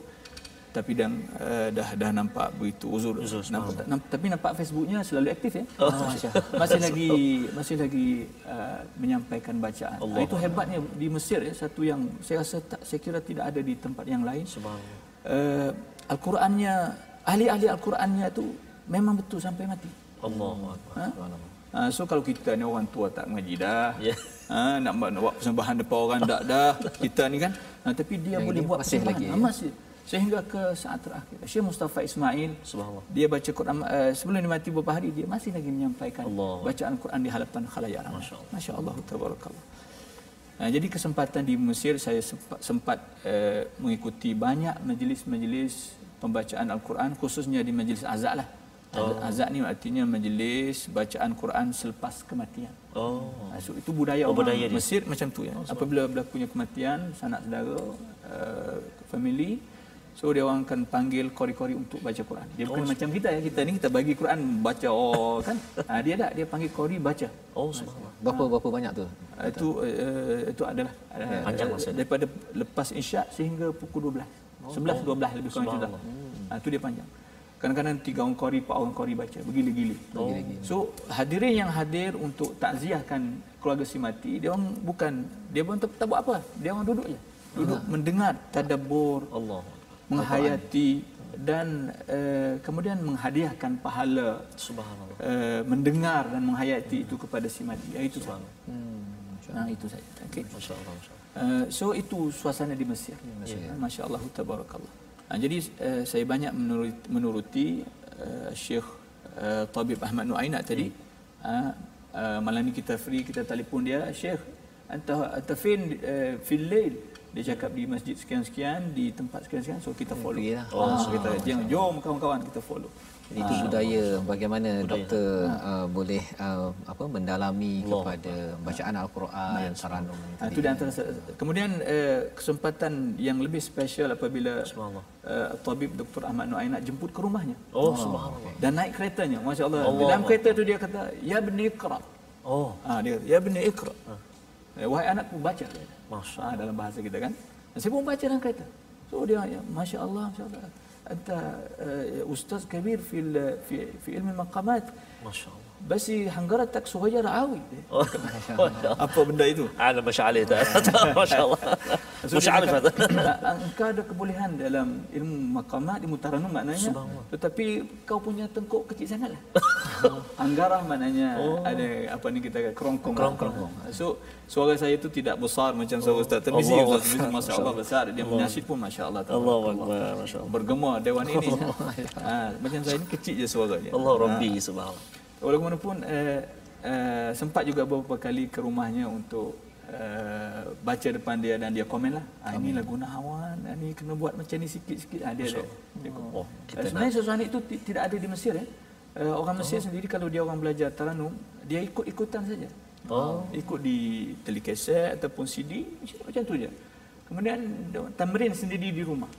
Speaker 1: tapi dah nampak begitu uzur. Tapi nampak Facebooknya selalu aktif ya. Masih lagi menyampaikan bacaan. Itu hebatnya di Mesir ya, satu yang saya kira tidak ada di tempat yang lain. Al-Qurannya, ahli-ahli Al-Qurannya tu memang betul sampai mati. So kalau kita ni orang tua tak mengaji dah, nak buat persembahan depan orang dah kita ni kan, tapi dia yang boleh buat persembahan lagi. sehingga ke saat terakhir. Syekh Mustafa Ismail,
Speaker 2: Subhanallah.
Speaker 1: dia baca Quran sebelum dia mati beberapa hari, dia masih lagi menyampaikan
Speaker 2: Allah.
Speaker 1: bacaan Quran di hadapan khalayak ramai.
Speaker 2: Masya-Allah.
Speaker 1: Masya-Allah, tabarakallah. Jadi kesempatan di Mesir saya sempat mengikuti banyak majlis-majlis pembacaan Al-Quran, khususnya di majlis azak lah. Azak ni artinya majlis bacaan Quran selepas kematian. So, itu budaya orang
Speaker 2: budaya dia.
Speaker 1: Mesir macam tu ya. Apabila berlakunya kematian sanak saudara, family, so dia orang akan panggil kori-kori untuk baca Quran. Dia bukan macam kita ya. Kita ni kita bagi Quran baca kan. Dia tak, dia panggil kori baca.
Speaker 2: Subhanallah.
Speaker 3: Berapa banyak tu?
Speaker 1: Itu adalah
Speaker 2: panjang masa
Speaker 1: daripada lepas isyak sehingga pukul 12. 11 12 lebih kurang macam tu. Itu dia panjang. Kadang-kadang 3 orang qari, 4 orang qari baca, bergila-gila. So hadirin yang hadir untuk takziahkan keluarga si mati, dia orang tak buat apa. Dia orang duduk je. Duduk mendengar tadabbur,
Speaker 2: Allah.
Speaker 1: menghayati dan kemudian menghadiahkan pahala.
Speaker 2: Subhanallah.
Speaker 1: Mendengar dan menghayati itu kepada si mati. Itu saja. Itu saja. Okey.
Speaker 2: Masya-Allah.
Speaker 1: So itu suasana di Mesir. Masya-Allah, tabarakallah. Jadi saya banyak menuruti Syekh Tabib Ahmad Nu'ainat tadi. Malam ni kita free, kita telefon dia, Syekh anta fin fil lail. Dia cakap di masjid sekian-sekian, di tempat sekian-sekian, so kita follow. So kita jom kawan-kawan kita follow.
Speaker 3: Jadi itu budaya bagaimana doktor boleh mendalami kepada bacaan Al-Quran, taranum.
Speaker 1: Itu di antara. Kemudian kesempatan yang lebih special apabila Tabib Dr. Ahmad Nu'ainat jemput ke rumahnya.
Speaker 2: Subhanallah.
Speaker 1: Dan naik keretanya, masya-Allah. Dalam kereta tu dia kata, "Ya bani Iqra." Dia kata, "Ya bani Iqra." Wahai anakku, baca.
Speaker 2: Masya-Allah.
Speaker 1: Dalam bahasa kita kan. Dan saya pun baca dalam kereta. So dia, masya-Allah, masya-Allah. Anta ustaz kabir fi ilmu maqamat.
Speaker 2: Masya-Allah.
Speaker 1: بس حنجرتك صغيرة قوي. Apa benda itu?
Speaker 2: Alam masyaallah itu. Masya-Allah. Musyaarif itu.
Speaker 1: Engkau ada kebolehan dalam ilmu maqamat, ilmu taranum maknanya. Tetapi kau punya tengkuk kecil sangatlah. Anggarah maknanya ada apa ni kita kata kerongkong. So suara saya itu tidak besar macam suara Ustaz Tirmizi. Ustaz masya-Allah besar, dia menyasid pun masya-Allah.
Speaker 2: Allahu akbar, masya-Allah.
Speaker 1: Bergema dewan ini. Macam saya ni kecil je suaranya.
Speaker 2: Allah Rabbi subhanallah.
Speaker 1: Walaupun sempat juga beberapa kali ke rumahnya untuk baca depan dia dan dia komen lah. Ini lagu Nahawan, ini kena buat macam ni sikit-sikit. Dia sebenarnya sesuatu itu tidak ada di Mesir ya. Orang Mesir sendiri kalau dia orang belajar taranum, dia ikut-ikutan saja. Ikut di telekaset ataupun CD, macam tu je. Kemudian tamrin sendiri di rumah.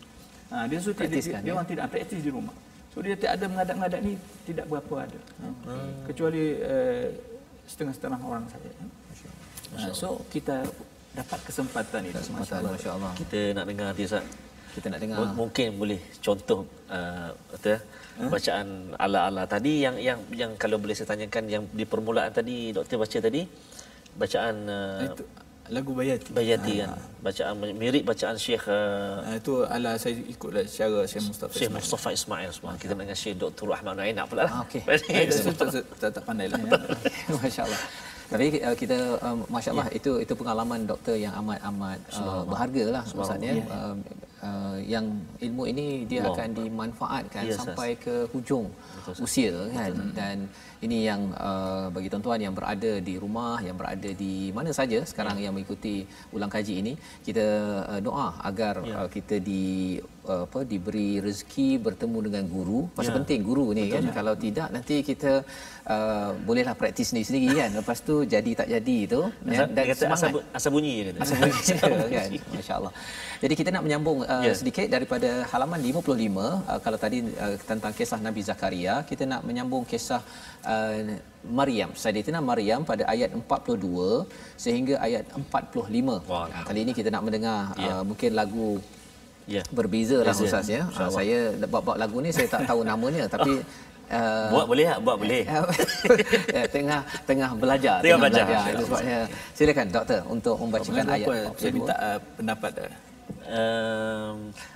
Speaker 1: Dia orang tidak praktis di rumah. So dia tak ada mengadap-ngadap ni, tidak berapa ada. Kecuali setengah-setengah orang saja. So kita dapat kesempatan ini.
Speaker 3: Masya-Allah.
Speaker 2: Kita nak dengar dia Ustaz.
Speaker 3: Kita nak dengar.
Speaker 2: Mungkin boleh contoh bacaan ala-ala tadi yang kalau boleh saya tanyakan yang di permulaan tadi doktor baca tadi bacaan
Speaker 1: itu lagu Bayati
Speaker 2: kan. Bacaan mirip bacaan Syekh
Speaker 1: itu ala saya ikutlah cara Syekh
Speaker 2: Mustafa Ismail. Kita dengan Syekh Dr. Ahmad Nu'ainat pula lah.
Speaker 3: Okey.
Speaker 1: Tak pandailah.
Speaker 3: Masya-Allah. Tapi kita masya-Allah itu pengalaman doktor yang amat berharga lah maksudnya. Yang ilmu ini dia akan dimanfaatkan sampai ke hujung usia kan. Dan ini yang bagi tuan-tuan yang berada di rumah, yang berada di mana saja sekarang yang mengikuti ulang kaji ini, kita doa agar kita diberi rezeki bertemu dengan guru. Pasal penting guru ni kan. Kalau tidak nanti kita bolehlah praktis sendiri-sendiri kan. Lepas tu jadi tak jadi tu dan semangat
Speaker 2: asal bunyi kata.
Speaker 3: Asal bunyi kan. Masya-Allah. Jadi kita nak menyambung sedikit daripada halaman 55. Kalau tadi tentang kisah Nabi Zakaria, kita nak menyambung kisah Maryam, Sayyidatina Maryam pada ayat 42 sehingga ayat 45. Kali ini kita nak mendengar mungkin lagu berbeza lah Ustaz ya. Saya bab lagu ni saya tak tahu namanya tapi
Speaker 2: buat boleh tak? Buat boleh.
Speaker 3: tengah belajar. Itu sebabnya silakan doktor untuk membacakan ayat 42.
Speaker 1: Saya minta pendapat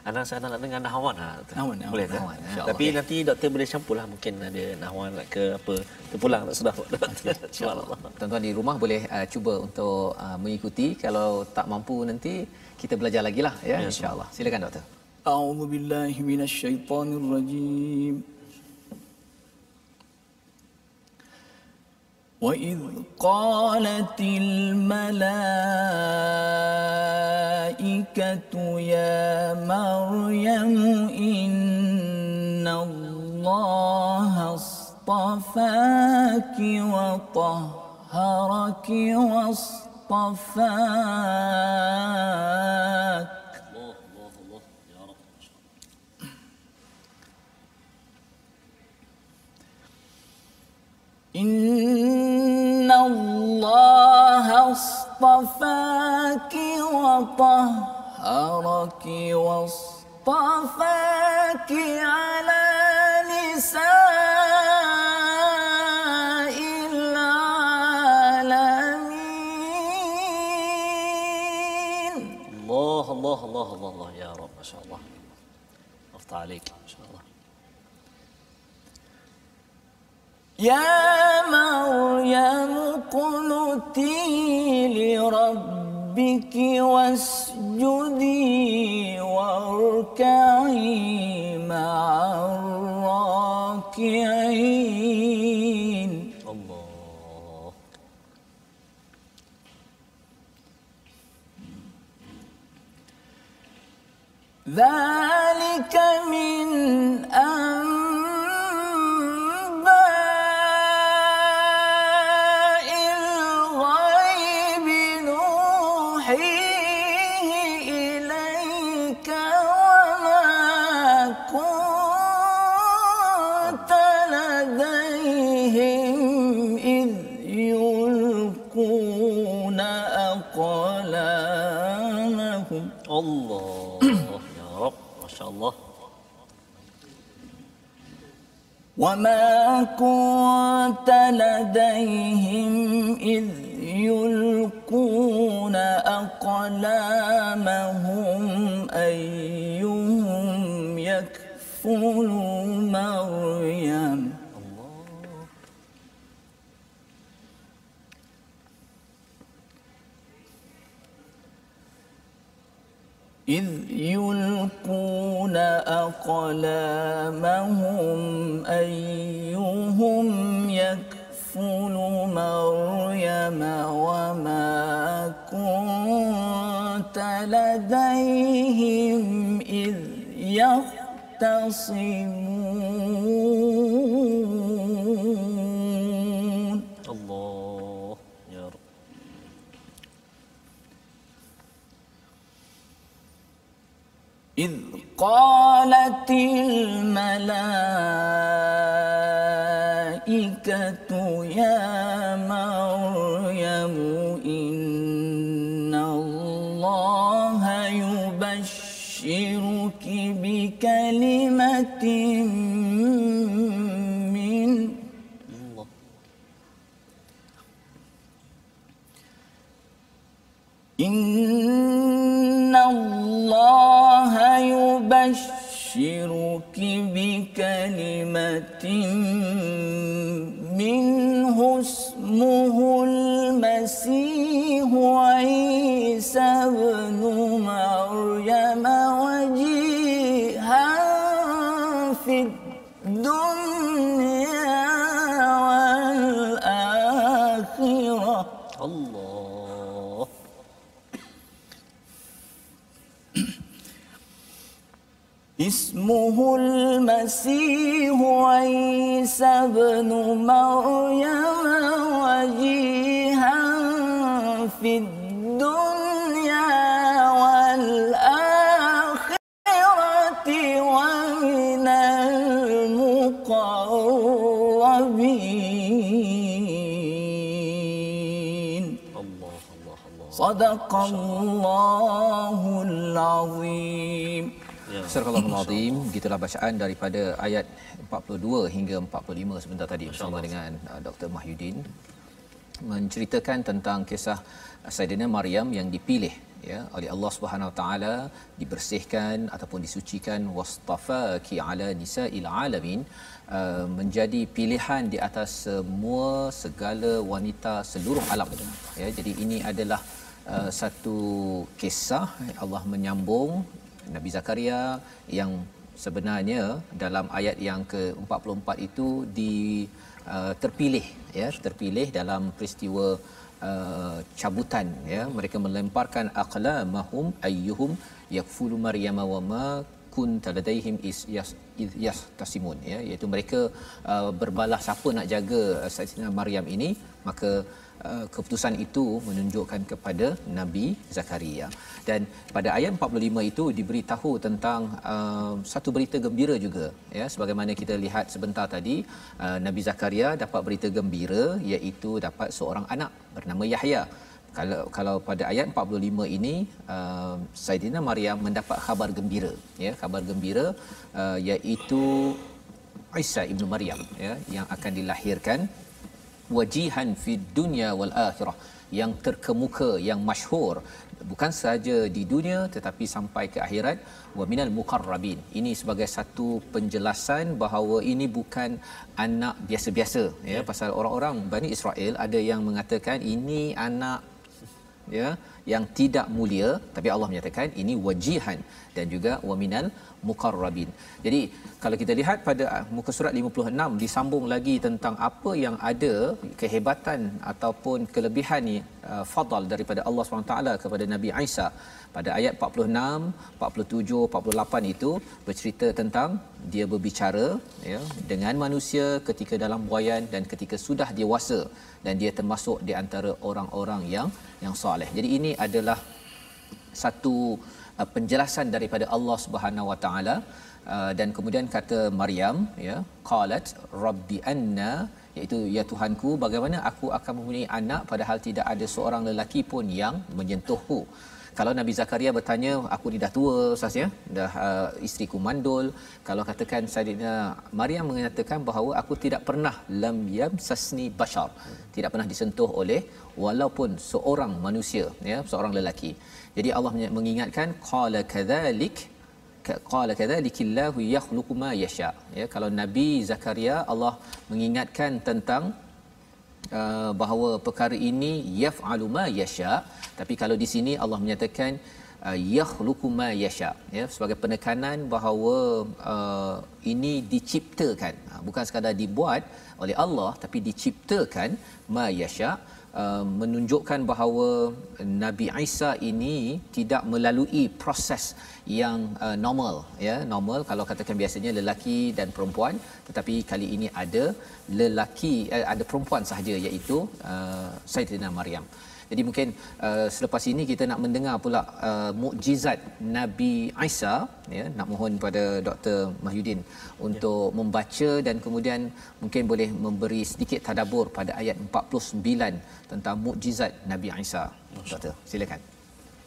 Speaker 2: anak saya nak dengar Nahawan boleh tak? Tapi nanti doktor boleh campurlah, mungkin ada Nahawan ke apa terpulang tak sedap. Subhanallah.
Speaker 3: Tuan-tuan di rumah boleh cuba untuk mengikuti. Kalau tak mampu nanti kita belajar lagi lah ya, insya-Allah. Silakan doktor.
Speaker 1: أعوذ بالله من الشيطان الرجيم. وإذ قالت الملائكة يا مريم إن الله اصطفاك وطهرك واصطفاك إن الله اصطفاك وطهرك واصطفاك على نساء العالمين.
Speaker 2: الله الله الله الله الله يا رب ما شاء الله. أفتح عليك ما شاء الله.
Speaker 1: يا مريم اقنتي لربك واسجدي واركعي مع الراكعين.
Speaker 2: الله.
Speaker 1: ذلك من
Speaker 2: الله يا رب ما شاء الله.
Speaker 1: وما كنت لديهم إذ يلقون أقلامهم أيهم يكفل مريم. إذ يلقون أقلامهم أيهم يكفل مريم وما كنت لديهم إذ يختصمون.
Speaker 2: الله يا رب.
Speaker 1: إذ قالت الملائكة يا مريم إن الله يبشرك بكلمة منه إن الله يبشرك بكلمة منه اسمه المسيح عيسى ابن مريم وجيها في الدنيا والآخرة.
Speaker 2: الله.
Speaker 1: اسمه المسيح عيسى ابن مريم وجيها في الدنيا والآخرة ومن المقربين.
Speaker 2: الله الله الله.
Speaker 1: صدق الله العظيم.
Speaker 3: Surah Al-Azim, begitulah bacaan daripada ayat 42 hingga 45 sebentar tadi bersama dengan Dr. Mahyudin menceritakan tentang kisah Saidina Maryam yang dipilih ya oleh Allah Subhanahu Wa Taala, dibersihkan ataupun disucikan, wastafaki ala nisa'il alamin, menjadi pilihan di atas semua segala wanita seluruh alam ya. Jadi ini adalah satu kisah Allah menyambung Nabi Zakaria yang sebenarnya dalam ayat yang ke-44 itu terpilih ya, terpilih dalam peristiwa cabutan ya, mereka melemparkan aqlamahum ayyuhum yakfulu maryam wa ma kunta ladaihim yastasimun ya, iaitu mereka berbalah siapa nak jaga Sayyidatina Maryam ini, maka keputusan itu menunjukkan kepada Nabi Zakaria. Dan pada ayat 45 itu diberitahu tentang satu berita gembira juga ya, sebagaimana kita lihat sebentar tadi, Nabi Zakaria dapat berita gembira iaitu dapat seorang anak bernama Yahya. Kalau pada ayat 45 ini Saidina Maryam mendapat khabar gembira ya, khabar gembira iaitu Isa ibnu Maryam ya, yang akan dilahirkan wajihan fid dunya wal akhirah, yang terkemuka, yang masyhur bukan sahaja di dunia tetapi sampai ke akhirat, wa minal muqarrabin. Ini sebagai satu penjelasan bahawa ini bukan anak biasa-biasa ya, pasal orang-orang Bani Israel ada yang mengatakan ini anak ya yang tidak mulia, tapi Allah menyatakan ini wajihan dan juga wa minal muqarrabin. Jadi kalau kita lihat pada muka surat 56 disambung lagi tentang apa yang ada kehebatan ataupun kelebihan ni fadal daripada Allah SWT kepada Nabi Isa. Pada ayat 46, 47, 48 itu bercerita tentang dia berbicara ya dengan manusia ketika dalam buaian dan ketika sudah dewasa, dan dia termasuk di antara orang-orang yang soleh. Jadi ini adalah satu penjelasan daripada Allah Subhanahu Wa Taala. Dan kemudian kata Maryam ya, qalat rabbi anna, iaitu ya Tuhanku, bagaimana aku akan mempunyai anak padahal tidak ada seorang lelaki pun yang menyentuhku. Kalau Nabi Zakaria bertanya, aku ni dah tua Ustaz ya, dah isteriku mandul. Kalau katakan Saidina Maryam mengatakan bahawa aku tidak pernah lam yamsasni bashar, tidak pernah disentuh oleh walaupun seorang manusia ya, seorang lelaki. Jadi Allah mengingatkan qala kadzalikillahu yakhluqu ma yasha ya. Kalau Nabi Zakaria, Allah mengingatkan tentang bahawa perkara ini yaf'alu ma yasha, tapi kalau di sini Allah menyatakan yakhluqu ma yasha ya, sebagai penekanan bahawa ini diciptakan, bukan sekadar dibuat oleh Allah tapi diciptakan ma yasha, menunjukkan bahawa Nabi Isa ini tidak melalui proses yang normal ya, normal kalau katakan biasanya lelaki dan perempuan, tetapi kali ini ada lelaki ada perempuan sahaja, iaitu Saidina Maryam. Jadi mungkin selepas ini kita nak mendengar pula mukjizat Nabi Isa ya. Nak mohon pada Dr. Mahyudin untuk membaca dan kemudian mungkin boleh memberi sedikit tadabbur pada ayat 49 tentang mukjizat Nabi Isa. Doktor, silakan.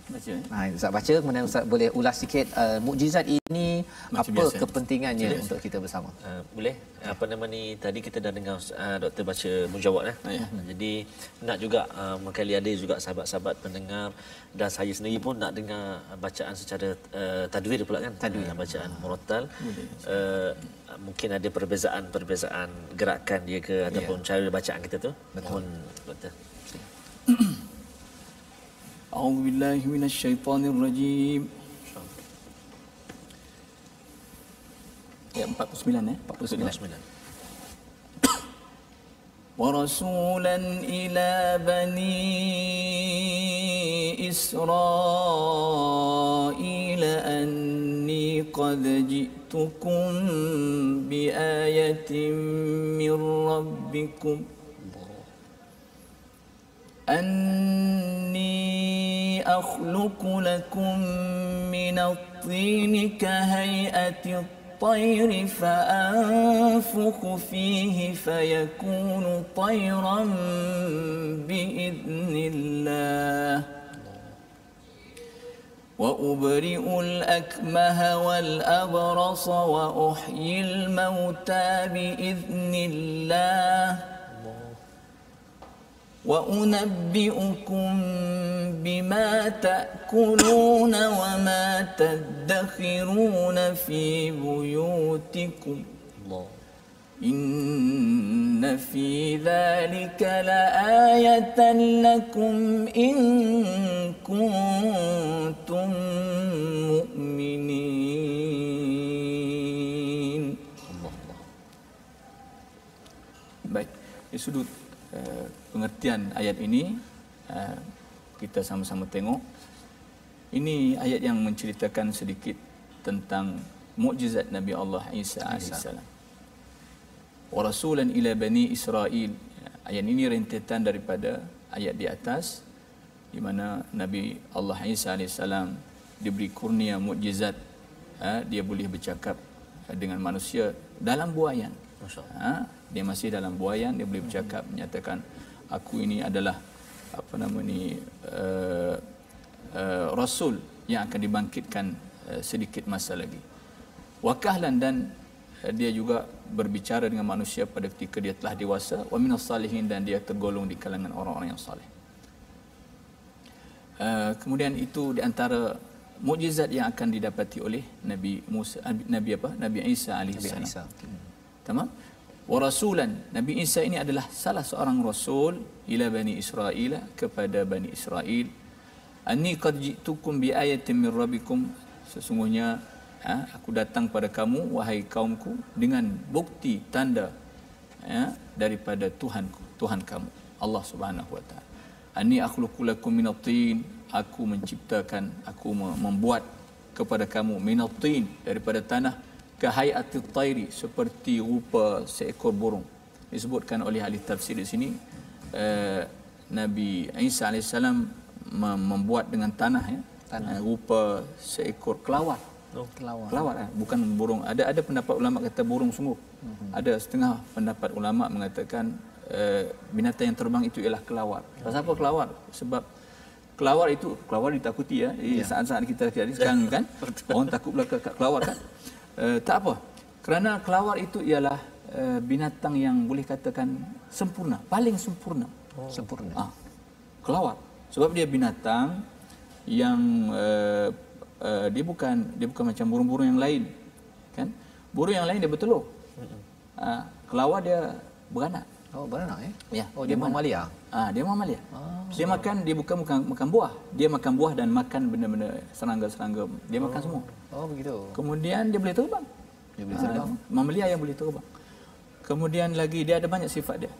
Speaker 1: Baca.
Speaker 3: Ustaz baca, kemudian Ustaz boleh ulas sikit mukjizat ini
Speaker 1: Macam
Speaker 3: apa
Speaker 1: biasa.
Speaker 3: kepentingannya untuk kita bersama.
Speaker 2: Boleh. Apa nama ni, tadi kita dah dengar doktor baca mujawad
Speaker 1: Ya.
Speaker 2: Jadi nak juga mungkin ada juga sahabat-sahabat pendengar dan saya sendiri pun nak dengar bacaan secara tadwir pula kan. Bacaan murattal. Mungkin ada perbezaan gerakan dia ke ataupun cara bacaan kita tu. Mohon doktor.
Speaker 1: A'udzu billahi minasy syaithanir rajim. Ya 49 ya.
Speaker 2: 49.
Speaker 1: ورسولا إلى بني إسرائيل أني قد جئتكم بآية من ربكم أني أخلق لكم من الطين كهيئة الطير فأنفخ فيه فيكون طيرا بإذن الله وأبرئ الأكمه والأبرص وأحيي الموتى بإذن الله وأنبئكم بما تأكلون وما تدخرون في بيوتكم إن في ذلك لآية لكم إن كنتم مؤمنين di sudut pengertian ayat ini, kita sama-sama tengok. Ini ayat yang menceritakan sedikit tentang mukjizat Nabi Allah Isa alaihissalam. Wa rasulan ila bani Israil. Ayat ini rentetan daripada ayat di atas, di mana Nabi Allah Isa alaihissalam diberi kurnia mukjizat, dia boleh bercakap dengan manusia dalam buaian. Dia masih dalam buaian, dia boleh bercakap, menyatakan aku ini adalah rasul yang akan dibangkitkan sedikit masa lagi. Wakahlan, dan dia juga berbicara dengan manusia pada ketika dia telah dewasa. Wa minas salihin, dan dia tergolong di kalangan orang-orang yang saleh. Kemudian itu di antara mukjizat yang akan didapati oleh Nabi Isa alaihissalam. Tamam? Wa rasulan, Nabi Isa ini adalah salah seorang rasul ila bani Israil, kepada bani Israel. Anni qad ji'tukum bi ayatin min rabbikum, sesungguhnya aku datang pada kamu wahai kaumku dengan bukti tanda daripada Tuhan kamu Allah Subhanahu wa taala. Anni akhluqu lakum minat-tin, aku menciptakan, aku membuat kepada kamu minat-tin, daripada tanah, kahayatit tayri, seperti rupa seekor burung. Disebutkan oleh ahli tafsir di sini, Nabi Isa alaihissalam membuat dengan tanah, rupa seekor kelawar. Kelawar, bukan burung. Ada pendapat ulama kata burung sungguh. Ada setengah pendapat ulama mengatakan binatang yang terbang itu ialah kelawar. Pasal apa kelawar? Sebab kelawar ditakuti saat-saat kita sekarang kan. Orang takut belaka kelawar kan. Tak apa. Kerana kelawar itu ialah binatang yang boleh katakan sempurna, paling sempurna.
Speaker 3: Sempurna.
Speaker 1: Kelawar. Sebab dia binatang yang dia bukan macam burung-burung yang lain, kan? Burung yang lain dia bertelur. Kelawar dia beranak.
Speaker 3: Oh, beranak
Speaker 1: Ya.
Speaker 3: Oh, dia mamalia.
Speaker 1: Dia mamalia. Dia makan, dia bukan makan buah. Dia makan buah dan makan benda-benda serangga-serangga. Dia makan semua.
Speaker 3: Oh, begitu.
Speaker 1: Kemudian dia boleh terbang. Mamalia yang boleh terbang. Kemudian lagi dia ada banyak sifat dia.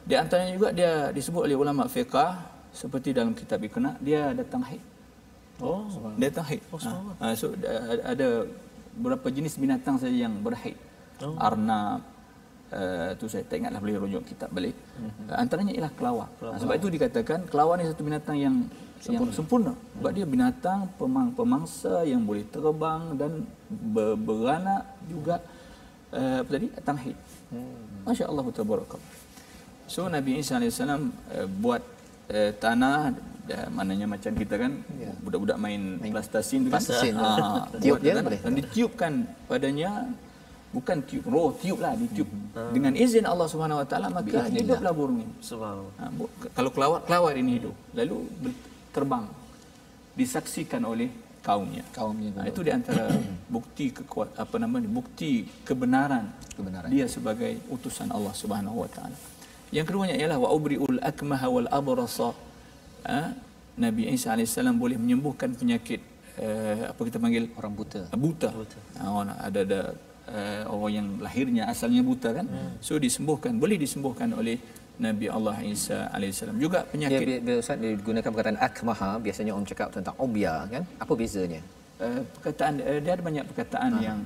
Speaker 1: Di antaranya juga dia disebut oleh ulama fiqh, seperti dalam kitab Iqna, dia datang haid. Dia datang haid. So ada beberapa jenis binatang saja yang berhaid. Arnab, tu saya tak ingatlah, boleh rujuk kitab balik. Antaranya ialah kelawar. Sebab itu dikatakan kelawar ni satu binatang yang sempurna. Sebab dia binatang pemangsa yang boleh terbang dan beranak juga. Datang haid. Masya-Allah tabarakallah. So Nabi Isa alaihissalam buat tanah, maknanya macam kita kan, budak-budak main plastasin tu kan.
Speaker 3: Tiup dia kan,
Speaker 1: dan ditiupkan padanya, bukan tiup, roh tiup lah, ditiup dengan izin Allah Subhanahu Wa Taala, maka hiduplah burung ini. Subhanallah. Kalau kelawar ini hidup, lalu terbang, disaksikan oleh kaumnya. Itu di antara bukti bukti kebenaran dia sebagai utusan Allah Subhanahu Wa Taala. Yang keduanya ialah wa ubriul akmaha wal abrasa. Nabi Isa alaihissalam boleh menyembuhkan penyakit apa kita panggil
Speaker 3: orang buta.
Speaker 1: Ada orang yang lahirnya asalnya buta kan. So boleh disembuhkan oleh Nabi Allah Isa alaihissalam. Juga penyakit
Speaker 3: Ustaz, dia gunakan perkataan akmaha, biasanya orang cakap tentang umya kan. Apa bezanya?
Speaker 1: Perkataan dia ada banyak perkataan yang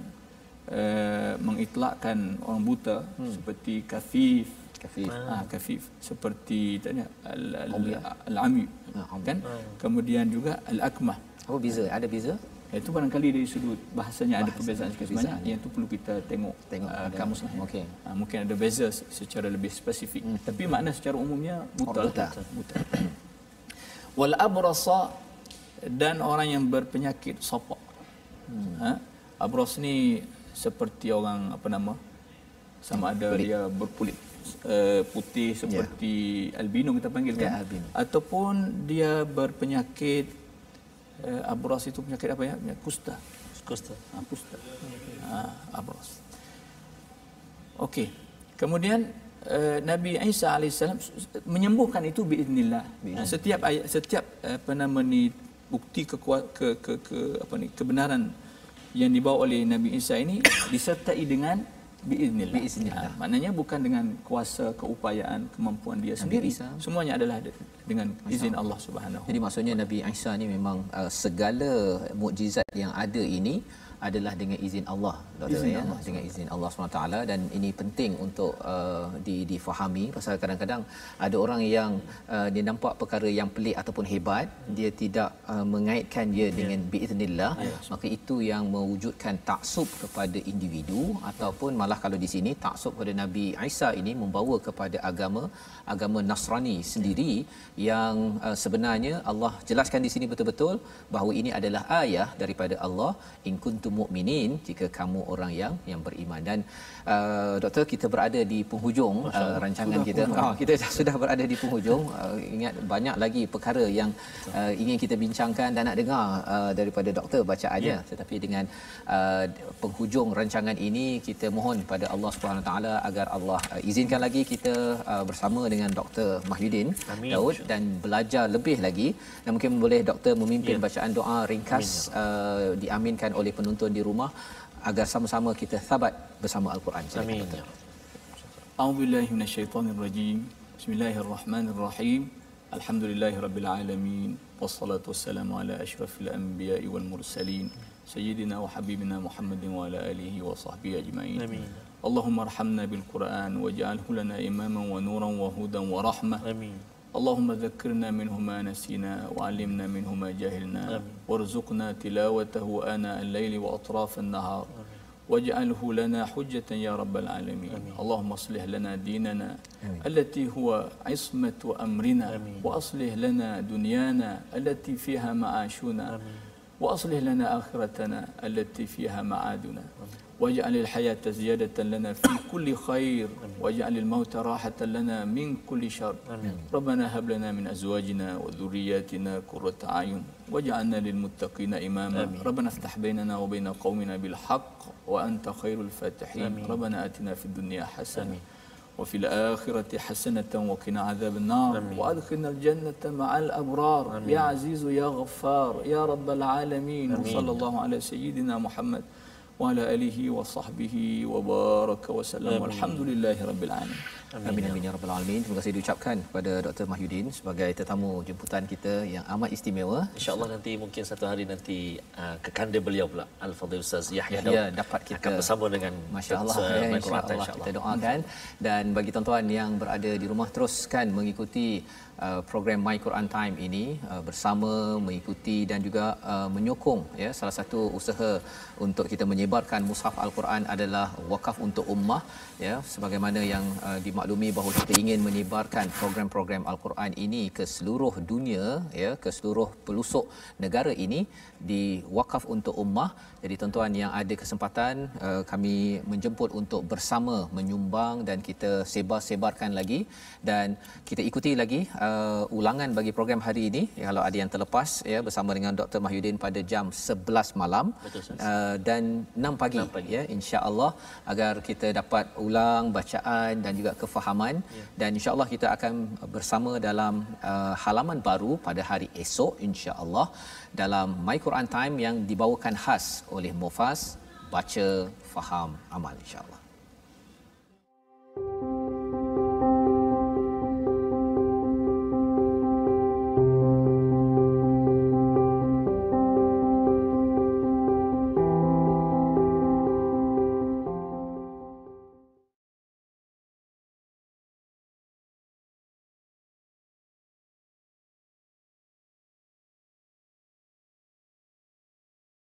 Speaker 1: mengitlakkan orang buta, seperti kafif, seperti al-ami kan. Kemudian juga al-akmah.
Speaker 3: Apa beza? Ada beza?
Speaker 1: Itu barangkali dari sudut bahasanya ada perbezaan sikit sebanyak, yang itu perlu kita tengok kamus lah. Mungkin ada beza secara lebih spesifik, tapi makna secara umumnya buta. Wal abrasa, dan orang yang berpenyakit sopak. Abras ni seperti orang sama ada dia berkulit putih seperti albino kita panggil kan, ataupun dia berpenyakit abras. Itu penyakit apa ya? Kusta. Abras. Okey. Kemudian Nabi Isa alaihissalam menyembuhkan itu biiznillah. Setiap bukti kebenaran yang dibawa oleh Nabi Isa ini disertai dengan biiznillah.
Speaker 3: Biiznillah.
Speaker 1: Maknanya bukan dengan kuasa, keupayaan, kemampuan dia sendiri.
Speaker 3: Isa.
Speaker 1: Semuanya adalah dengan izin Allah Subhanahu.
Speaker 3: Jadi maksudnya Nabi Isa ni memang segala mukjizat yang ada ini adalah dengan izin Allah, Doktor,
Speaker 1: Izin
Speaker 3: ya,
Speaker 1: Allah.
Speaker 3: dengan izin Allah SWT. Dan ini penting untuk difahami, pasal kadang-kadang ada orang yang dia nampak perkara yang pelik ataupun hebat, dia tidak mengaitkan dia dengan biiznillah, maka itu yang mewujudkan taksub kepada individu, ataupun malah kalau di sini taksub kepada Nabi Isa ini membawa kepada agama Nasrani sendiri, yang sebenarnya Allah jelaskan di sini betul-betul bahawa ini adalah ayat daripada Allah, in kuntum mukminin, jika kamu orang yang beriman. Dan Doktor, kita berada di penghujung rancangan kita. Kita sudah berada di penghujung. Ingat banyak lagi perkara yang ingin kita bincangkan dan nak dengar daripada Doktor bacaannya. Tetapi dengan penghujung rancangan ini, kita mohon pada Allah Subhanahu Taala agar Allah izinkan lagi kita bersama dengan Dr. Mahyudin Daud dan belajar lebih lagi. Dan mungkin boleh Doktor memimpin bacaan doa ringkas diaminkan oleh penonton di rumah agar sama-sama kita sabat bersama Al-Quran.
Speaker 2: Amin.
Speaker 1: A'udzubillahi minasyaitonirrajim. Bismillahirrahmanirrahim. Alhamdulillahirabbil alamin. Wassalatu wassalamu ala asyrafil anbiya'i wal mursalin. Sayyidina wa habibina Muhammadin wa ala alihi wa sahbihi ajma'in.
Speaker 2: Amin.
Speaker 1: Allahumma arhamna bil Qur'an waj'alhu lana imaman wa nuran wa hudan wa rahmah.
Speaker 2: Amin.
Speaker 1: اللهم ذكرنا منه ما نسينا وعلمنا منه ما جهلنا وارزقنا تلاوته آناء الليل وأطراف النهار واجعله لنا حجة يا رب العالمين. اللهم اصلح لنا ديننا التي هو عصمة أمرنا وأصلح لنا دنيانا التي فيها معاشنا وأصلح لنا آخرتنا التي فيها معادنا واجعل الحياة زيادة لنا في كل خير واجعل الموت راحة لنا من كل شر. ربنا هب لنا من أزواجنا وذرياتنا قرة أعين واجعلنا للمتقين إماما. ربنا افتح بيننا وبين قومنا بالحق وأنت خير الفاتحين. ربنا آتنا في الدنيا حسنة وفي الآخرة حسنة وقنا عذاب النار وأدخلنا الجنة مع الأبرار يا عزيز يا غفار يا رب العالمين. وصلى الله على سيدنا محمد وعلى آله وصحبه وبارك وسلم والحمد لله رب العالمين.
Speaker 3: Amin amin ya rabbal alamin. Terima kasih diucapkan kepada Dr. Mahyudin sebagai tetamu jemputan kita yang amat istimewa.
Speaker 2: InsyaAllah nanti mungkin satu hari nanti kekanda beliau pula Al-Fadhil Ustaz Yahya
Speaker 3: Ya, dapat kita
Speaker 2: akan bersama dengan
Speaker 3: Masya-Allah ya, insya-Allah kita doakan. Dan bagi tuan-tuan yang berada di rumah, teruskan mengikuti program My Quran Time ini bersama, mengikuti dan juga menyokong ya. Salah satu usaha untuk kita menyebarkan mushaf Al-Quran adalah wakaf untuk ummah ya, sebagaimana yang dimaklumi bahawa kita ingin menyebarkan program-program Al-Quran ini ke seluruh dunia ya, ke seluruh pelosok negara ini di wakaf untuk ummah. Jadi tuan-tuan yang ada kesempatan, kami menjemput untuk bersama menyumbang dan kita sebar-sebarkan lagi, dan kita ikuti lagi ulangan bagi program hari ini ya, kalau ada yang terlepas ya, bersama dengan Dr. Mahyudin pada jam 11 malam.
Speaker 2: Betul,
Speaker 3: dan 6 pagi ya, insya-Allah, agar kita dapat ulang bacaan dan juga kefahaman dan insya-Allah kita akan bersama dalam halaman baru pada hari esok insya-Allah dalam My Quran Time yang dibawakan khas oleh Mufas, baca, faham, amal insya-Allah.